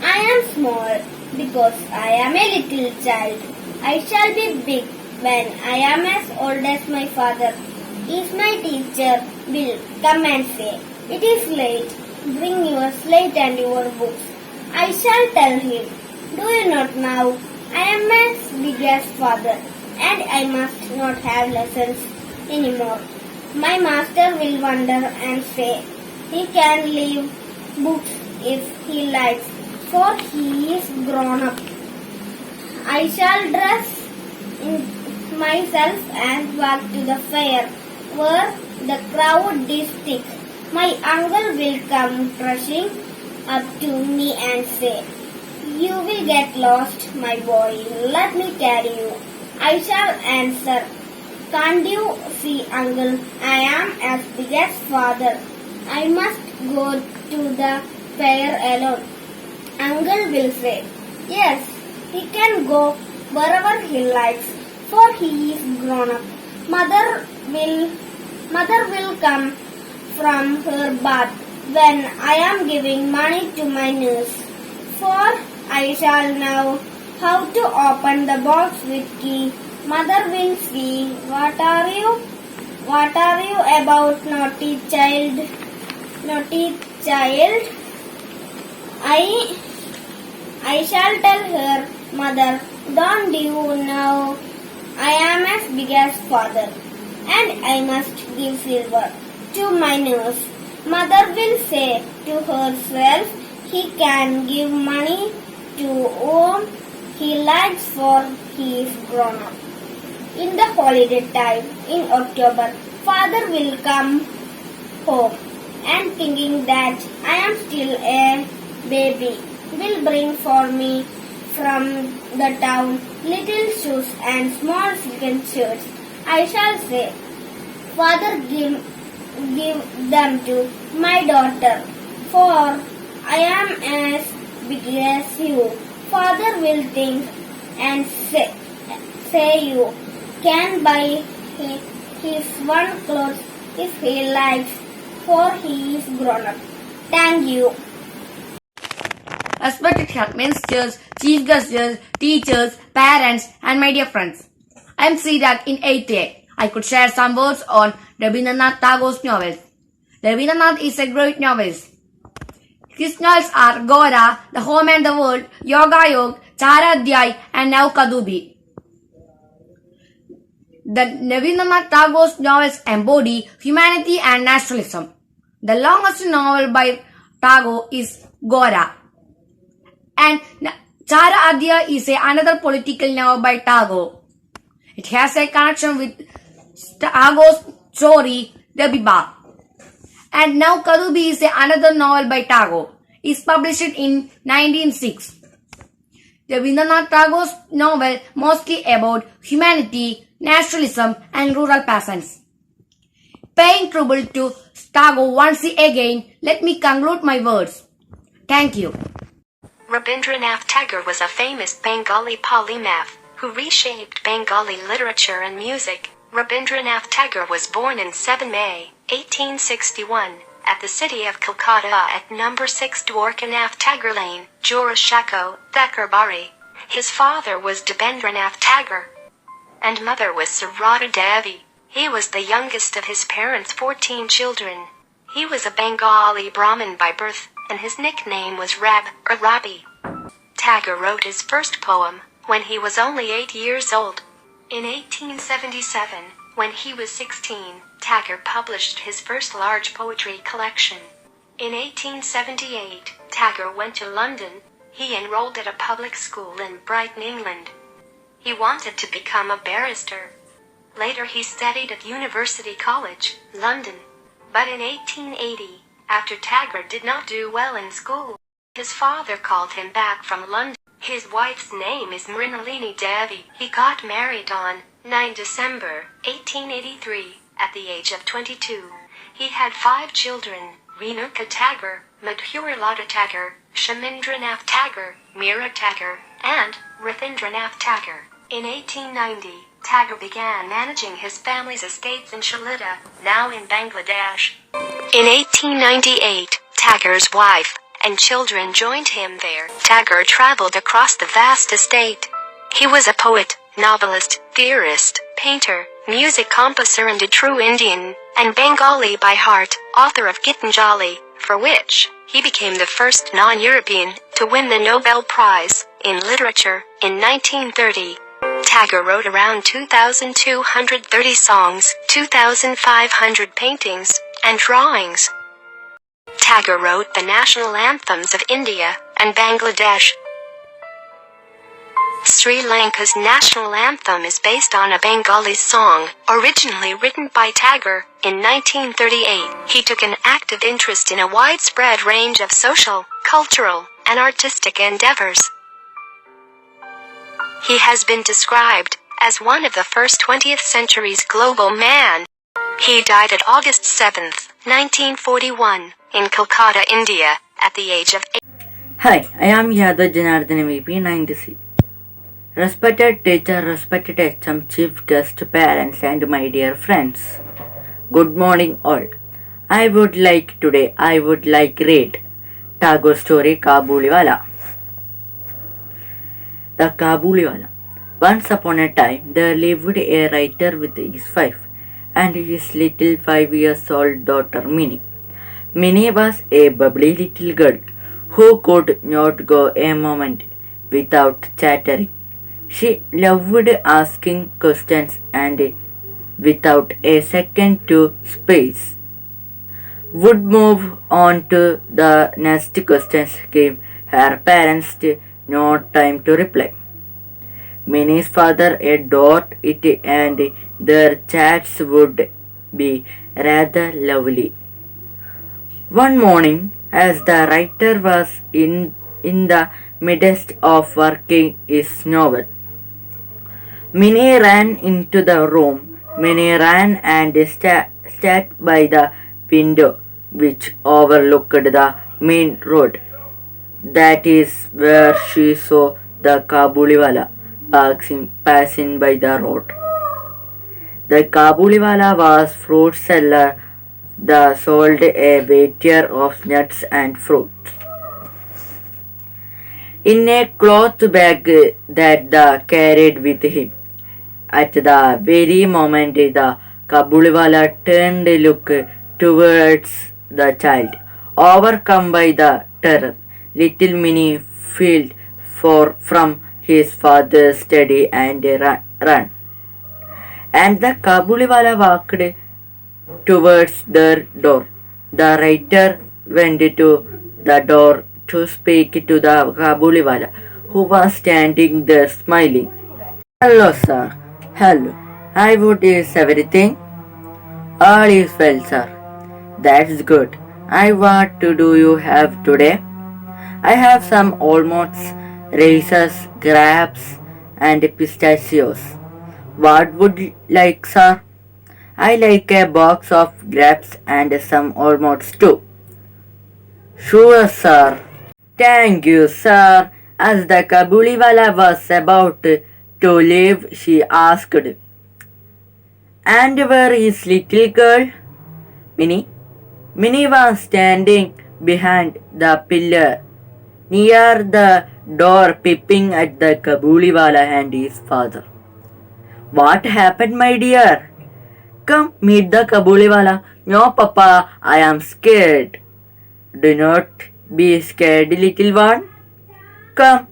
[SPEAKER 10] I am small because I am a little child. I shall be big when I am as old as my father. If my teacher will come and say, "It is late, bring your slate and your books," I shall tell him, "Do you not know, I am as big as father, and I must not have lessons anymore." My master will wonder and say, "He can leave books if he likes, for he is grown up." I shall dress in myself and walk to the fair, where the crowd is thick. My uncle will come rushing up to me and say, "You will get lost, my boy, let me carry you." I shall answer, "Can't you see, uncle, I am as big as father. I must go to the fair alone." Uncle will say, "Yes, he can go wherever he likes, for he is grown up." Mother will come from her bath when I am giving money to my nurse, for I shall know how to open the box with key. Mother will see, What are you about, naughty child? I shall tell her, "Mother, don't you know I am as big as father, and I must give silver to my nurse." Mother will say to herself, "He can give money to whom he likes, for he is grown up." In the holiday time, in October, father will come home, and thinking that I am still a baby, will bring for me from the town little shoes and small silken shirts. I shall say, Father, give them to my daughter, for I am as big as you. Father will think and say you can buy his one clothes if he likes, for he is grown up. Thank you.
[SPEAKER 15] Respected headmasters, chief guests, teachers, parents, and my dear friends. I am Srirak in 8th A. I could share some words on Rabindranath Tagore's novels. Rabindranath is a great novelist. His novels are Gora, The Home and the World, Yoga Yog, Charadhyay, and now Kadubi. The Rabindranath Tagore's novels embody humanity and naturalism. The longest novel by Tagore is Gora. And Chara Adhya is another political novel by Tagore. It has a connection with Tagore's story, Rabiba. And now Kadubi is another novel by Tagore. It's published in 1906. Rabindranath Tagore's novel mostly about humanity, naturalism, and rural peasants. Paying tribute to Tagore once again, let me conclude my words. Thank you.
[SPEAKER 16] Rabindranath Tagore was a famous Bengali polymath who reshaped Bengali literature and music. Rabindranath Tagore was born in 7 May, 1861, at the city of Calcutta at number 6 Dwarkanath Tagore Lane, Jorashako, Thakarbari. His father was Debendranath Tagore, and mother was Sarada Devi. He was the youngest of his parents' 14 children. He was a Bengali Brahmin by birth, and his nickname was Rab or Rabi. Tagore wrote his first poem when he was only 8 years old. In 1877, when he was 16, Tagore published his first large poetry collection. In 1878, Tagore went to London. He enrolled at a public school in Brighton, England. He wanted to become a barrister. Later he studied at University College, London. But in 1880, after Tagore did not do well in school, his father called him back from London. His wife's name is Mrinalini Devi. He got married on 9 December 1883 at the age of 22. He had 5 children: Renuka Tagore, Madhuralata Tagore, Shamindranath Tagore, Meera Tagore, and Rabindranath Tagore. In 1890, Tagore began managing his family's estates in Shalita, now in Bangladesh. In 1898, Tagore's wife and children joined him there. Tagore traveled across the vast estate. He was a poet, novelist, theorist, painter, music composer, and a true Indian and Bengali by heart, author of Gitanjali, for which he became the first non-European to win the Nobel Prize in Literature in 1930. Tagore wrote around 2,230 songs, 2,500 paintings, and drawings. Tagore wrote the national anthems of India and Bangladesh. Sri Lanka's national anthem is based on a Bengali song, originally written by Tagore, in 1938. He took an active interest in a widespread range of social, cultural, and artistic endeavors. He has been described as one of the first 20th century's global man. He died at August 7, 1941, in Calcutta, India, at the age of 8.
[SPEAKER 17] Hi, I am Yadav Janardhan VP 90C. Respected teacher, respected HM, chief guest, parents, and my dear friends. Good morning all. I would like read Tagore's story Kabuliwala. The Kabuliwala. Once upon a time, there lived a writer with his wife and his little 5 years old daughter Minnie. Minnie was a bubbly little girl who could not go a moment without chattering. She loved asking questions and, without a second to space, would move on to the next questions, gave her parents no time to reply. Minnie's father adored it, and their chats would be rather lovely. One morning, as the writer was in the midst of working his novel, Minnie ran into the room Minnie ran and sat by the window which overlooked the main road. That is where she saw the Kabuliwala passing by the road. The Kabuliwala was fruit seller that sold a variety of nuts and fruits in a cloth bag that the carried with him. At the very moment the Kabuliwala turned to look towards the child, overcome by the terror, little Minnie fled from his father's study and ran. And the Kabuliwala walked towards the door. The writer went to the door to speak to the Kabuliwala, who was standing there smiling. Hello, sir. Hello. Is everything? All is well, sir. That's good. What do you have today? I have some almonds, raisins, grapes, and pistachios. What would you like, sir? I like a box of grapes and some almonds too. Sure, sir. Thank you, sir. As the Kabuliwala was about to leave, she asked, And where is little girl? Minnie? Minnie was standing behind the pillar near the door peeping at the Kabuliwala and his father. What happened, my dear? Come meet the Kabuliwala. No, Papa, I am scared. Do not be scared, little one. Come.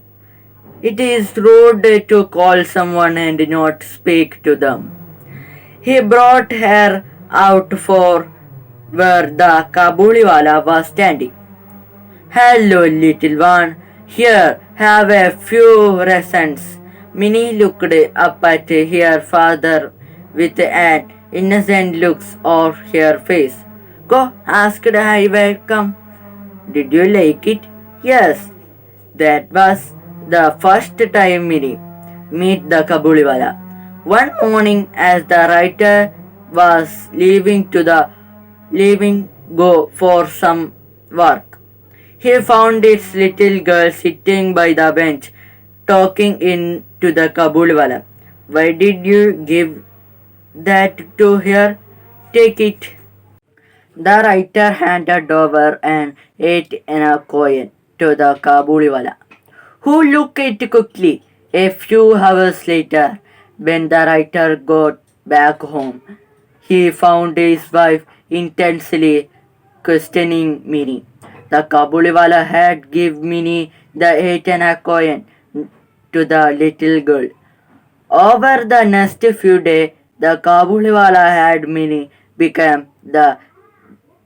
[SPEAKER 17] It is rude to call someone and not speak to them. He brought her out for where the Kabuliwala was standing. Hello, little one. Here, have a few raisins. Minnie looked up at her father with an innocent look on her face. Go, asked I welcome. Did you like it? Yes. That was the first time Minnie met the Kabuliwala. One morning, as the writer was leaving go for some work, he found its little girl sitting by the bench, talking in to the Kabuliwala. Why did you give that to her? Take it. The writer handed over an 8-anna coin to the Kabuliwala, who looked at it quickly. A few hours later, when the writer got back home, he found his wife intensely questioning Minnie. The Kabuliwala had given Minnie the 8-anna coin to the little girl. Over the next few days, the Kabuliwala had Minnie become the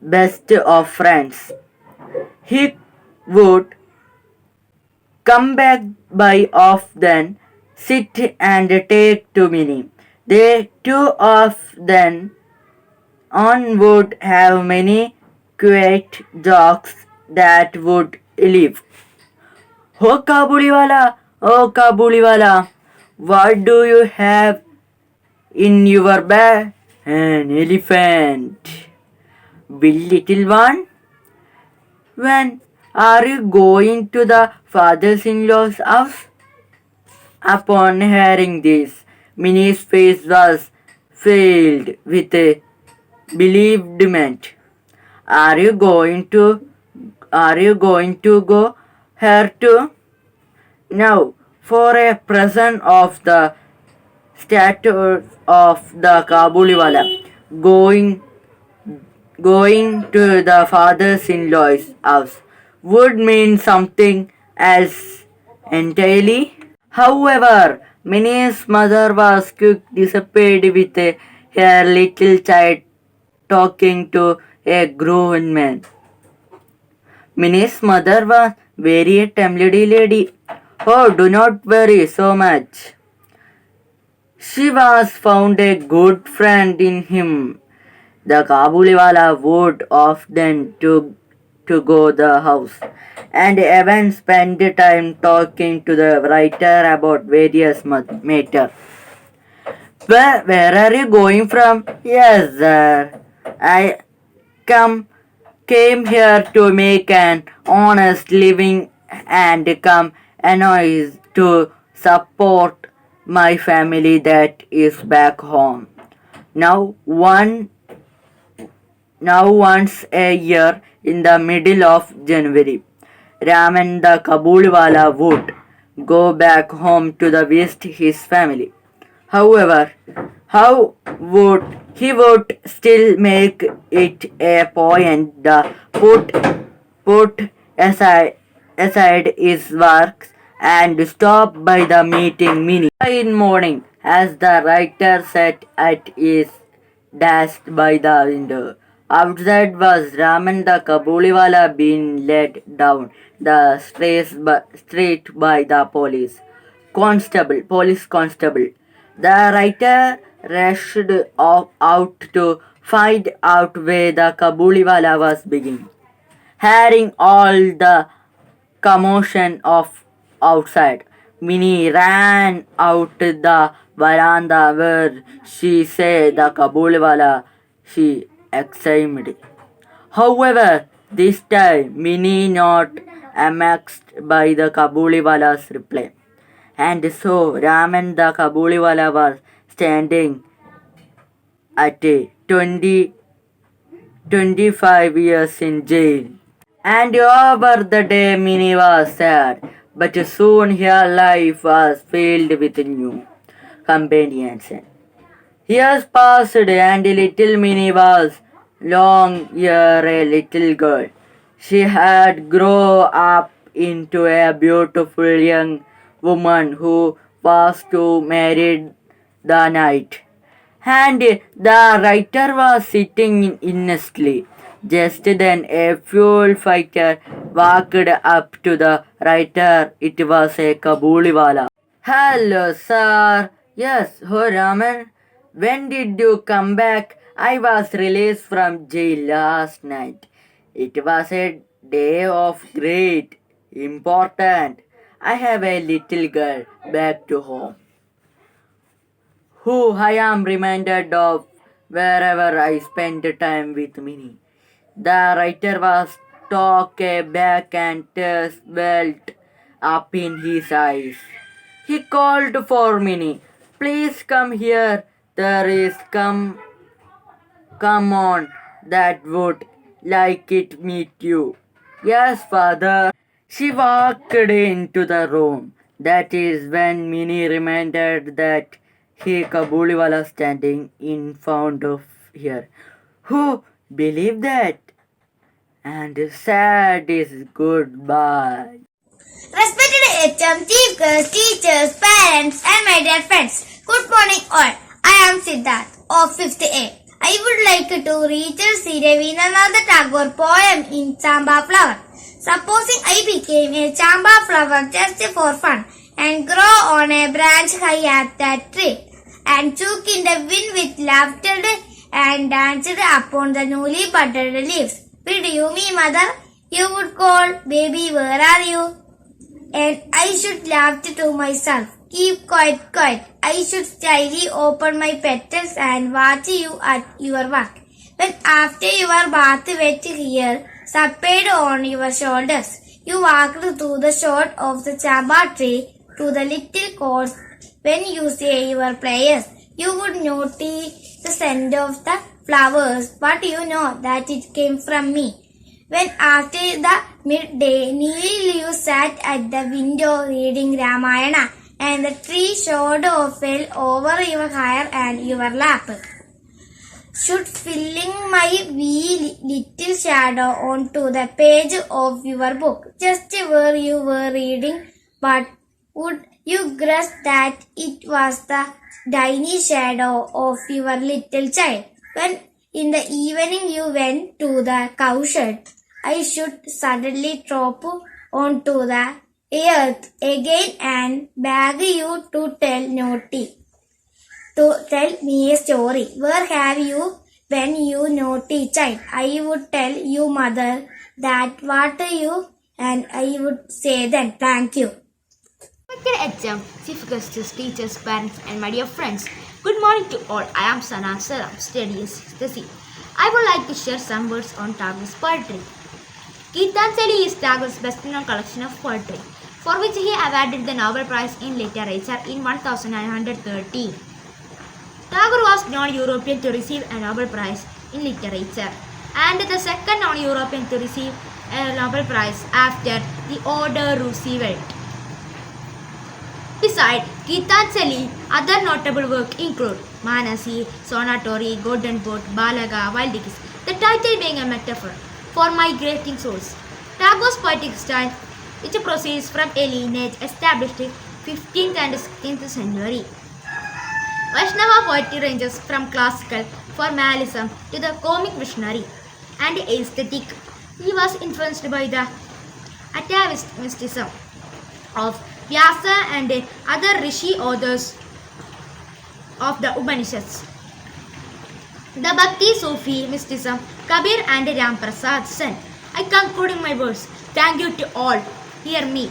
[SPEAKER 17] best of friends. He would come back by often, sit and take to Minnie. They two of them on would have many quiet jokes that would live. Oh Kabuliwala, what do you have in your bag? An elephant. Will little one? When are you going to the father-in-law's house? Upon hearing this, Minnie's face was filled with bewilderment. Are you going to go here too? Now, for a present of the statue of the Kabuliwala, going to the father-in-law's house would mean something else entirely. However, Minnie's mother was quick disappeared with her little child talking to a grown man. Minnie's mother was very timely lady. Oh, do not worry so much. She was found a good friend in him. The Kabuliwala would often to go the house and even spend time talking to the writer about various matters. Where are you going from? Yes, sir. I came here to make an honest living and come annoyed to support my family that is back home. Now once a year in the middle of January, Raman the Kabulwala would go back home to visit his family. However, he would still make it a point to put aside his works and stop by the meeting minute in morning as the writer sat at his desk by the window. Outside was Raman the Kabuliwala being led down the street by the police constable. The writer rushed out to find out where the Kabuliwala was beginning. Hearing all the commotion of outside, Minnie ran out the veranda where she saw the Kabuliwala. She exclaimed. However, this time Minnie not amazed by the Kabuliwala's reply. And so Raman the Kabuliwala was standing at 25 years in jail. And over the day Minnie was sad, but soon her life was filled with new companions. Years passed and little Minnie was long year a little girl. She had grown up into a beautiful young woman who was to marry the night. And the writer was sitting innocently. Just then a fuel fighter walked up to the writer. It was a Kabuliwala. Hello, sir. Yes, oh Raman. When did you come back? I was released from jail last night. It was a day of great importance. I have a little girl back to home, who I am reminded of wherever I spend time with Minnie. The writer was took back and tears welled up in his eyes. He called for Minnie. Please come here. There is come on, that would like it meet you. Yes, father. She walked into the room. That is when Minnie remembered that he Kabuliwala standing in front of her. Who believed that? And said his goodbye.
[SPEAKER 10] Respected HM, chief guests, teachers, parents, and my dear friends, good morning all. I am Siddharth of 5th A. I would like to read Rabindranath Tagore poem in Chamba flower. Supposing I became a chamba flower just for fun and grow on a branch high at that tree and shook in the wind with laughter and danced upon the newly budded leaves. Would you me, mother? You would call, baby, where are you? And I should laugh to myself. Keep quiet, quiet. I should slyly open my petals and watch you at your work. When after your bath wet hair supplied on your shoulders, you walked through the short of the chamba tree to the little courts. When you say your prayers, you would notice the scent of the flowers, but you know that it came from me. When after the midday nearly you sat at the window reading Ramayana, and the tree shadow fell over your hair and your lap, should filling my wee little shadow onto the page of your book, just where you were reading, but would you guess that it was the tiny shadow of your little child? When in the evening you went to the cowshed, I should suddenly drop onto the earth again and beg you to tell me a story. Where have you been, you naughty child? I would tell you, mother, that what you, and I would say then, thank you.
[SPEAKER 18] Respected HM, chief guests, teachers, parents, and my dear friends,
[SPEAKER 10] Good morning to all. I am Sana Saram, studying 6th C. I would like to share some words on Tagore's poetry. Gitanjali is Tagore's best-known collection of poetry, for which he awarded the Nobel Prize in Literature in 1913. Tagore was non-European to receive a Nobel Prize in Literature and the second non-European to receive a Nobel Prize after the Order Roosevelt. Besides Gitanjali, other notable works include Manasi, Sonatory, Golden Boat, Balaga, Wild Geese, the title being a metaphor for migrating souls. Tagore's poetic style, which proceeds from a lineage established in 15th and 16th century. Vaishnava poetry ranges from classical formalism to the comic visionary and aesthetic. He was influenced by the Atavist mysticism of Vyasa and other Rishi authors of the Upanishads. The Bhakti Sufi mysticism, Kabir and Ram Prasad Sen. I conclude my words. Thank you to all. Hear me.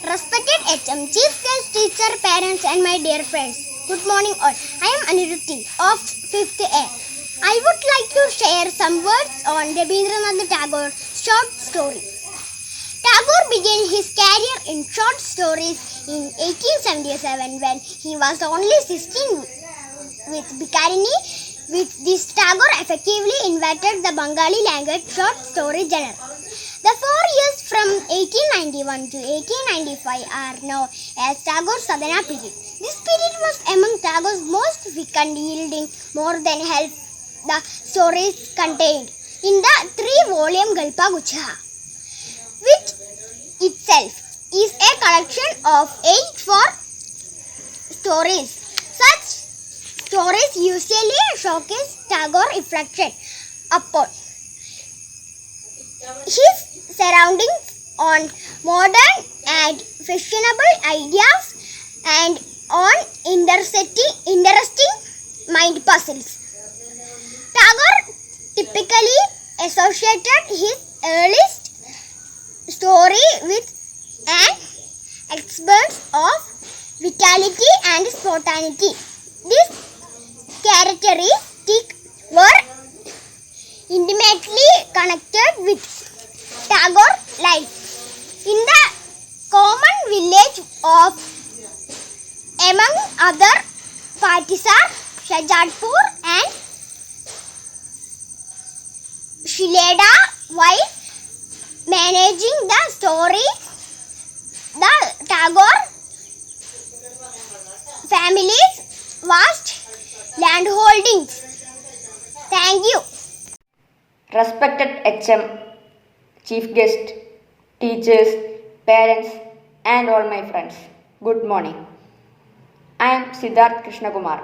[SPEAKER 18] Respected HM, Chief Guest, Teacher, Parents and my dear friends. Good morning all. I am Aniruddhi of 5th A. I would like to share some words on Rabindranath Tagore's short story. Tagore began his career in short stories in 1877 when he was only 16 with Bikarini. With this, Tagore effectively invented the Bengali language short story genre. The 4 years from 1891 to 1895 are known as Tagore's Sadhana period. This period was among Tagore's most fecund, yielding more than half the stories contained in the 3-volume Galpa Guchha, which itself is a collection of 8 short stories. Such stories usually showcase Tagore reflection upon his surroundings, on modern and fashionable ideas, and on interesting mind puzzles. Tagore typically associated his earliest story with an exuberance of vitality and spontaneity. These characteristics were intimately connected with Tagore's life in the common village of, among other, Patisar, Shajadpur and Shileda. While managing the story, the Tagore family's vast landholdings. Thank you.
[SPEAKER 19] Respected HM, Chief Guest, teachers, parents and all my friends, good morning. I am Siddharth Krishnakumar.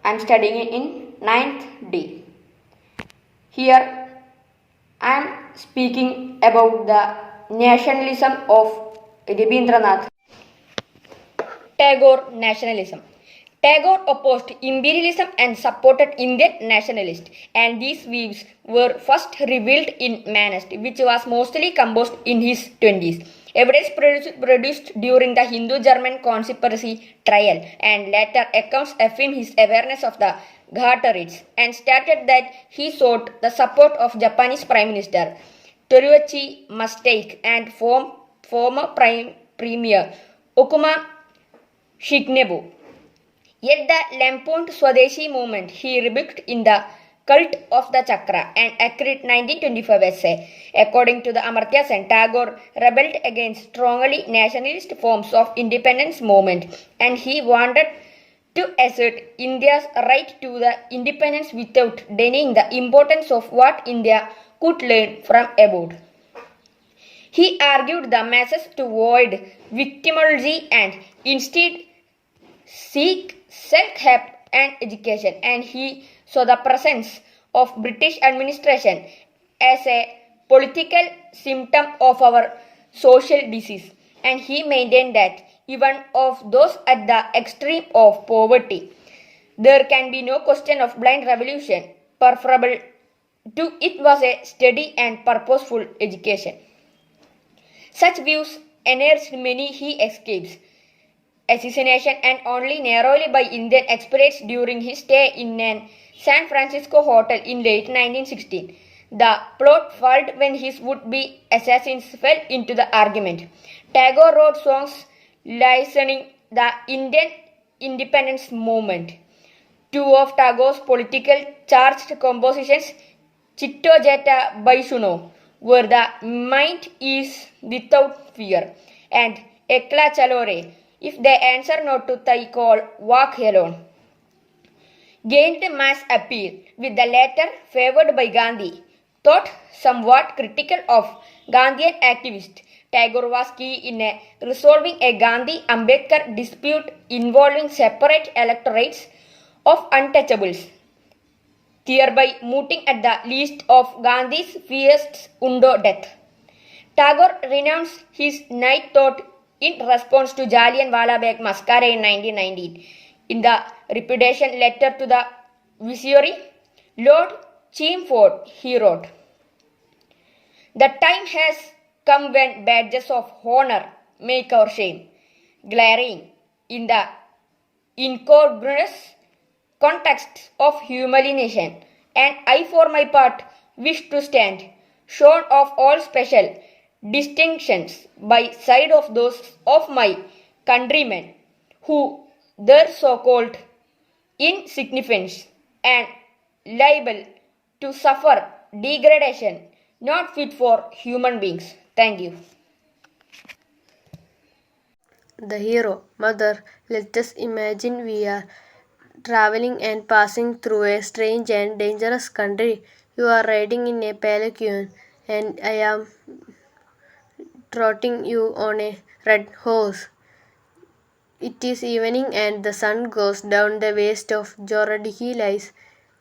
[SPEAKER 19] I am studying in 9th D. Here I am speaking about the nationalism of Rabindranath Tagore. Nationalism. Tagore opposed imperialism and supported Indian nationalists, and these views were first revealed in Manast, which was mostly composed in his 20s. Evidence produced during the Hindu-German conspiracy trial and later accounts affirm his awareness of the Ghat and stated that he sought the support of Japanese Prime Minister Toruichi Mistake and former Premier Okuma Shigenabu. Yet the lampooned Swadeshi movement he rebuked in the Cult of the Chakra and accurate 1925 essay. According to the Amartya Sen, Tagore rebelled against strongly nationalist forms of independence movement, and he wanted to assert India's right to the independence without denying the importance of what India could learn from abroad. He argued the masses to avoid victimology and instead seek self-help and education, and he saw the presence of British administration as a political symptom of our social disease, and he maintained that even of those at the extreme of poverty, there can be no question of blind revolution. Preferable to it was a steady and purposeful education. Such views unearthed many he escapes. assassination and only narrowly by Indian experts during his stay in an San Francisco hotel in late 1916. The plot failed when his would-be assassins fell into the argument. Tagore wrote songs licensing the Indian independence movement. Two of Tagore's politically charged compositions, Chitto Jeta Baisuno, were The Mind is Without Fear and Ekla Chalore, If They Answer Not to Thy Call, Walk Alone, gained mass appeal, with the latter favoured by Gandhi. Thought somewhat critical of Gandhian activists, Tagore was key in resolving a Gandhi-Ambedkar dispute involving separate electorates of untouchables, thereby mooting at the least of Gandhi's fierce Undo death. Tagore renounced his night thought in response to Jallianwala Bagh massacre in 1919. In the repudiation letter to the Viceroy, Lord Chelmsford, he wrote, "The time has come when badges of honor make our shame glaring in the incongruous context of humiliation, and I for my part wish to stand shorn of all special distinctions by side of those of my countrymen who their so-called insignificance and liable to suffer degradation not fit for human beings." Thank you.
[SPEAKER 20] The hero. Mother, let us imagine we are traveling and passing through a strange and dangerous country. You are riding in a palanquin and I am trotting you on a red horse. It is evening and the sun goes down the waste of Joradi lies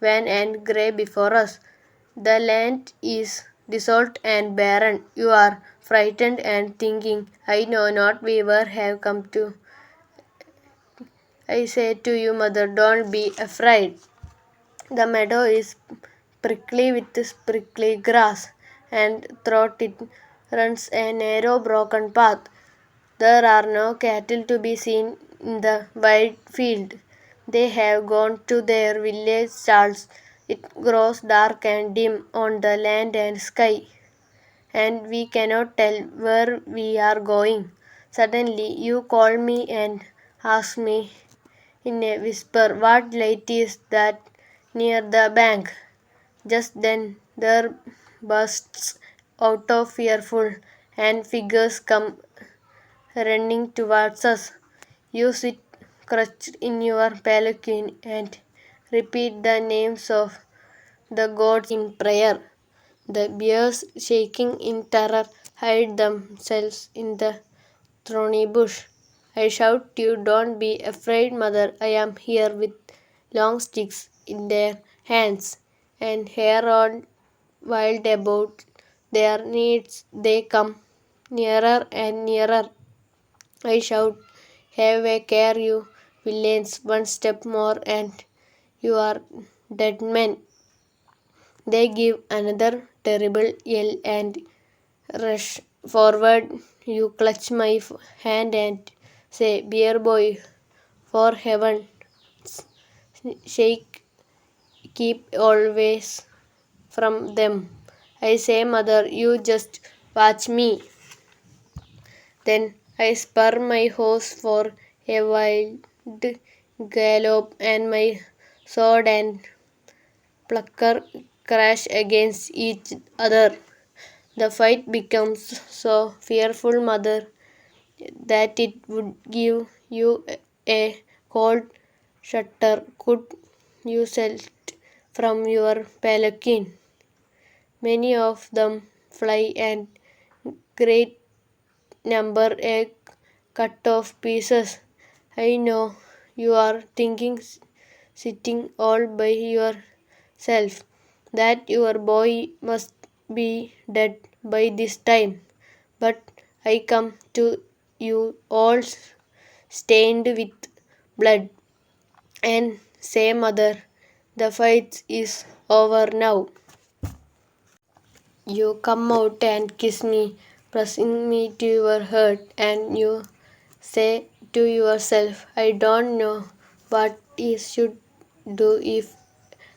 [SPEAKER 20] wan and grey before us. The land is desolate and barren. You are frightened and thinking, I know not where have come to. I say to you, mother, don't be afraid. The meadow is prickly with prickly grass, and through it runs a narrow broken path. There are no cattle to be seen in the wide field. They have gone to their village stalls. It grows dark and dim on the land and sky, and we cannot tell where we are going. Suddenly you call me and ask me in a whisper, what light is that near the bank? Just then there bursts out of fearful and figures come running towards us. You sit crouched in your palanquin and repeat the names of the gods in prayer. The bears, shaking in terror, hide themselves in the thorny bush. I shout, you don't be afraid, mother. I am here with long sticks in their hands, and hair all wild about their needs. They come nearer and nearer. I shout, have a care, you villains. One step more and you are dead men. They give another terrible yell and rush forward. You clutch my hand and say, bear boy, for heaven's sake, keep always from them. I say, mother, you just watch me. Then I spur my horse for a wild gallop, and my sword and plucker crash against each other. The fight becomes so fearful, mother, that it would give you a cold shudder could you set from your palanquin. Many of them fly and great number a cut off pieces. I know you are thinking, sitting all by yourself, that your boy must be dead by this time. But I come to you all stained with blood and say, mother, the fight is over now. You come out and kiss me, pressing me to your heart, and you say to yourself, I don't know what I should do if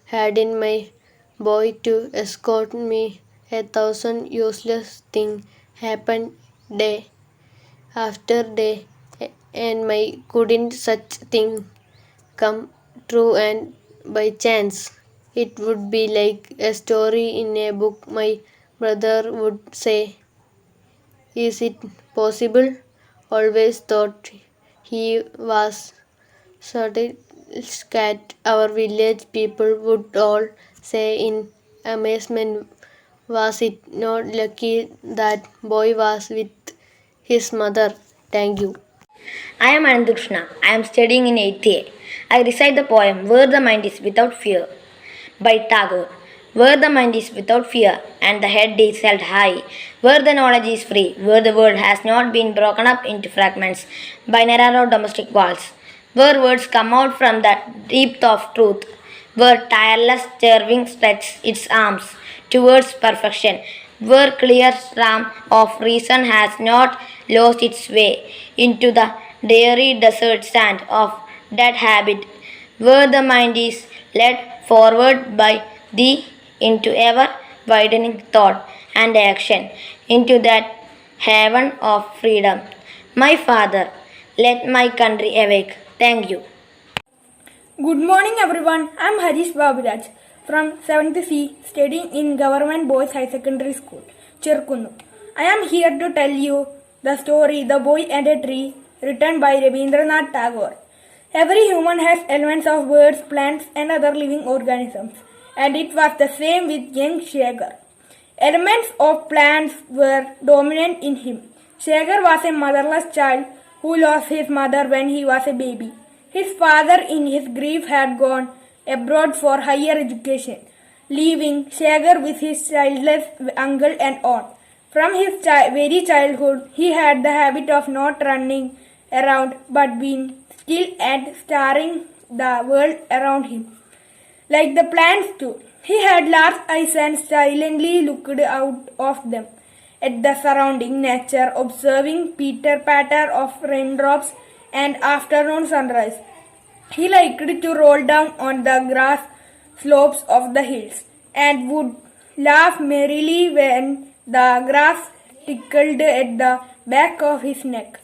[SPEAKER 20] hadn't my boy to escort me. 1,000 useless things happened day after day, and my couldn't such thing come true and by chance. It would be like a story in a book, my brother would say. Is it possible? Always thought he was certain cat. Our village people would all say in amazement, was it not lucky that boy was with his mother? Thank you.
[SPEAKER 12] I am Anandukrishna. I am studying in 8th A. I recite the poem Where the Mind is Without Fear by Tagore. Where the mind is without fear and the head is held high, where the knowledge is free, where the world has not been broken up into fragments by narrow domestic walls, where words come out from the depth of truth, where tireless serving stretches its arms towards perfection, where clear stream of reason has not lost its way into the dreary desert sand of dead habit, where the mind is led forward by thee into ever widening thought and action, into that haven of freedom. My Father, let my country awake. Thank you.
[SPEAKER 13] Good morning everyone. I am Harish Baburaj from 7th C, studying in Government Boys High Secondary School, Chirkunnu. I am here to tell you the story The Boy and a Tree, written by Rabindranath Tagore. Every human has elements of birds, plants and other living organisms, and it was the same with young Shagar. Elements of plants were dominant in him. Shagar was a motherless child who lost his mother when he was a baby. His father in his grief had gone abroad for higher education, leaving Shagar with his childless uncle and aunt. From his very childhood, he had the habit of not running around but being still and staring the world around him. Like the plants too, he had large eyes and silently looked out of them at the surrounding nature, observing pitter-patter of raindrops and afternoon sunrise. He liked to roll down on the grass slopes of the hills and would laugh merrily when the grass tickled at the back of his neck.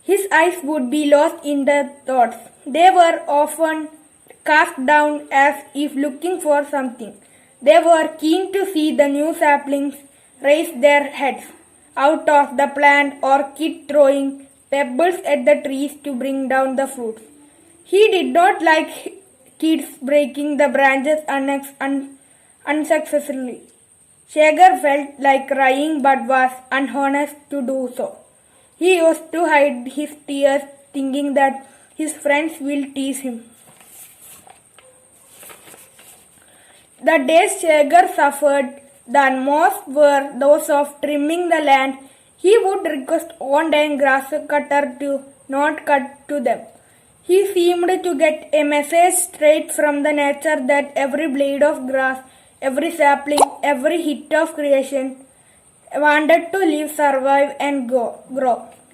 [SPEAKER 13] His eyes would be lost in the thoughts. They were often cast down as if looking for something. They were keen to see the new saplings raise their heads out of the plant or keep throwing pebbles at the trees to bring down the fruits. He did not like kids breaking the branches unsuccessfully. Shagar felt like crying but was unhonest to do so. He used to hide his tears, thinking that his friends will tease him. The days Shagar suffered the most were those of trimming the land. He would request aunt and grass cutter to not cut to them. He seemed to get a message straight from the nature that every blade of grass, every sapling, every hit of creation wanted to live, survive and grow.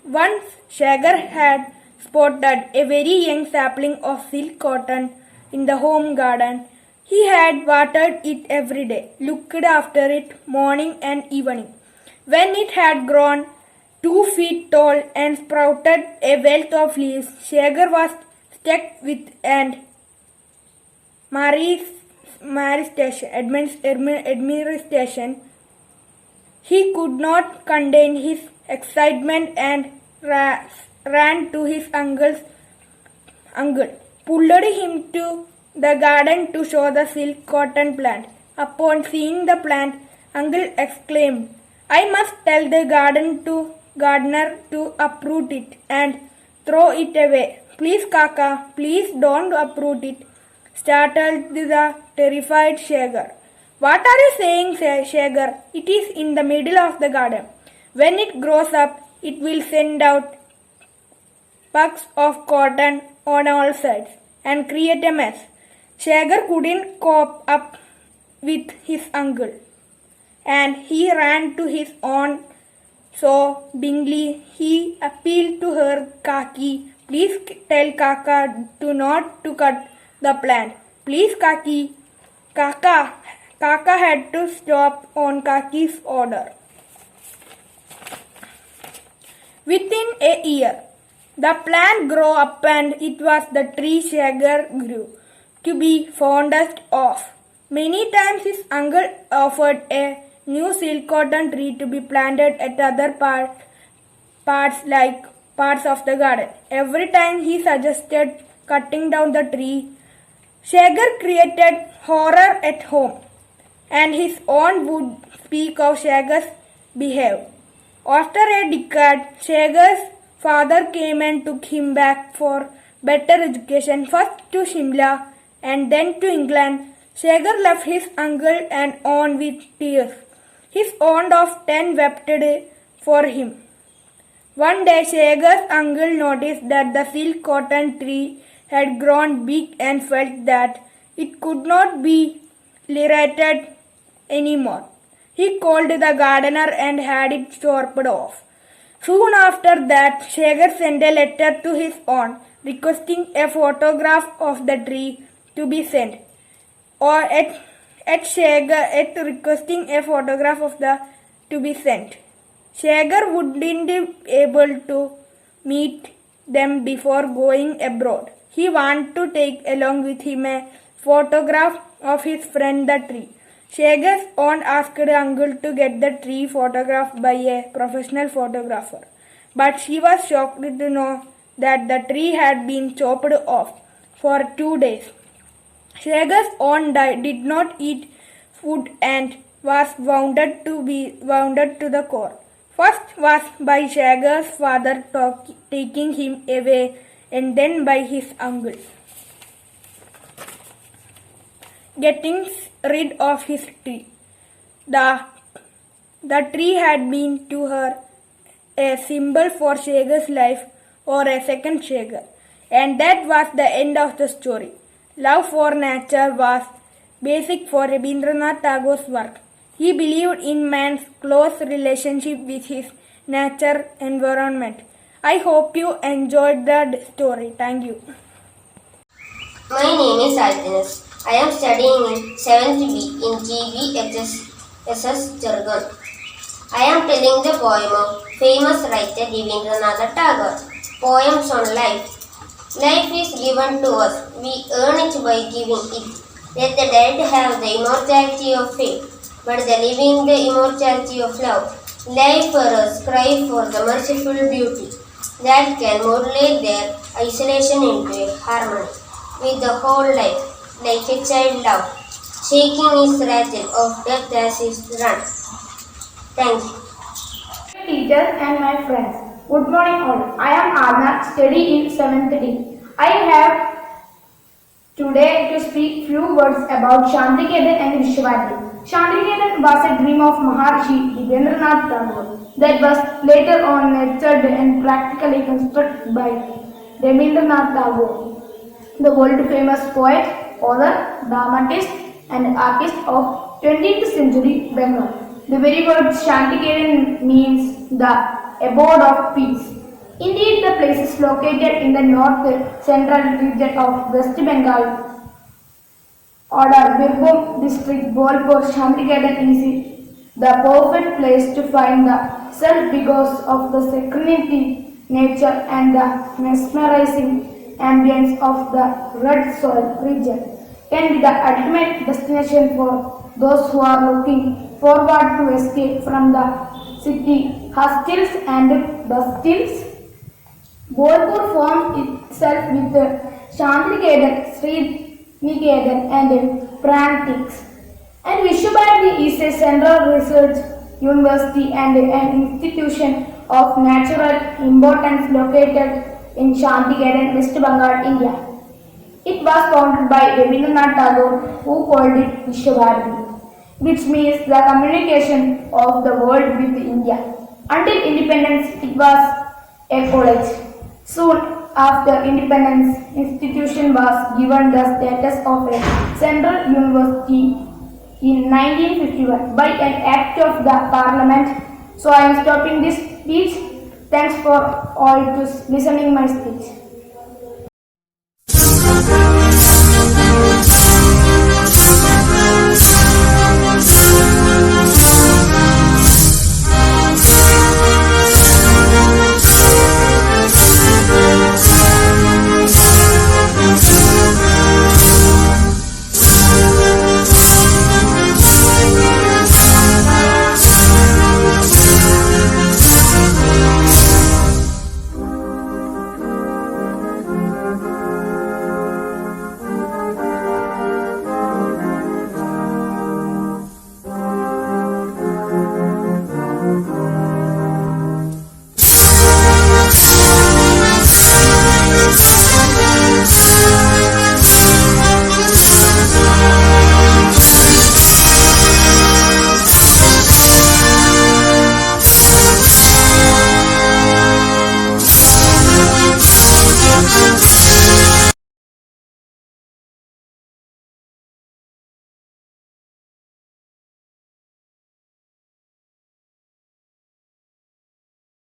[SPEAKER 13] Once Shagar had spotted a very young sapling of silk cotton in the home garden. He had watered it every day, looked after it morning and evening. When it had grown 2 feet tall and sprouted a wealth of leaves, Shagar was struck with an admiration. He could not contain his excitement and ran to his uncle, pulled him to the garden to show the silk cotton plant. Upon seeing the plant, uncle exclaimed, "I must tell the gardener to uproot it and throw it away. Please, Kaka, please don't uproot it," startled the terrified Shagar. "What are you saying, Shagar? It is in the middle of the garden. When it grows up, it will send out puffs of cotton on all sides and create a mess." Shagar couldn't cope up with his uncle, and he ran to his aunt. So, Bingley, he appealed to her khaki Please tell Kaka to not to cut the plant. Please, Kaki. Kaka had to stop on Kaki's order. Within a year, the plant grew up and it was the tree Shagar grew to be fondest of. Many times his uncle offered a new silk cotton tree to be planted at other parts of the garden. Every time he suggested cutting down the tree, Shagar created horror at home, and his aunt would speak of Shagar's behavior. After a decade, Shagar's father came and took him back for better education, first to Shimla and then to England. Shagar left his uncle and aunt with tears. His aunt of 10 wept for him. One day, Shagar's uncle noticed that the silk cotton tree had grown big and felt that it could not be lighted anymore. He called the gardener and had it chopped off. Soon after that, Shagar sent a letter to his aunt requesting a photograph of the tree to be sent. Shagar wouldn't be able to meet them before going abroad. He wanted to take along with him a photograph of his friend the tree. Shagar's aunt asked uncle to get the tree photographed by a professional photographer, but she was shocked to know that the tree had been chopped off for 2 days. Shagar's aunt did not eat food and was wounded to the core. First was by Shagar's father taking him away, and then by his uncle getting rid of his tree. The tree had been to her a symbol for Shagar's life, or a second Shagar, and that was the end of the story. Love for nature was basic for Rabindranath Tagore's work. He believed in man's close relationship with his nature environment. I hope you enjoyed the story. Thank you.
[SPEAKER 21] My name is Altinus. I am studying in 7th B in GBHS Jargon. I am telling the poem of famous writer Rabindranath Tagore. Poems on life. Life is given to us. We earn it by giving it. Let the dead have the immortality of fame, but the living the immortality of love. Life for us cry for the merciful beauty that can modulate their isolation into a harmony with the whole life, like a child love, shaking his rattle of death as he runs. Thank you.
[SPEAKER 22] Teachers and my friends, good morning all. I am Arna, study in 7th D. I have today to speak few words about Shantiniketan and Vishwabhari. Shantiniketan was a dream of Maharshi Rabindranath Tagore that was later on nurtured and practically constructed by Rabindranath Tagore, the world-famous poet, author, dramatist, and artist of 20th century Bengal. The very word Shantiniketan means the abode of peace. Indeed, the place is located in the north-central region of West Bengal, order Birbhum district. Bolpur. Shantiniketan is the perfect place to find the self because of the serenity, nature, and the mesmerizing ambience of the red soil region. Can be the ultimate destination for those who are looking forward to escape from the city hustles and bustles. Bolpur forms itself with Shantiniketan, Sriniketan and Prantix. And Vishwabhari is a central research university and an institution of natural importance located in Shantiniketan, West Bengal, India. It was founded by Rabindranath Tagore, who called it Vishwabhari, which means the communication of the world with India. Until independence, it was a college. Soon after independence, institution was given the status of a central university in 1951 by an act of the Parliament. So I am stopping this speech. Thanks for all to listening my speech.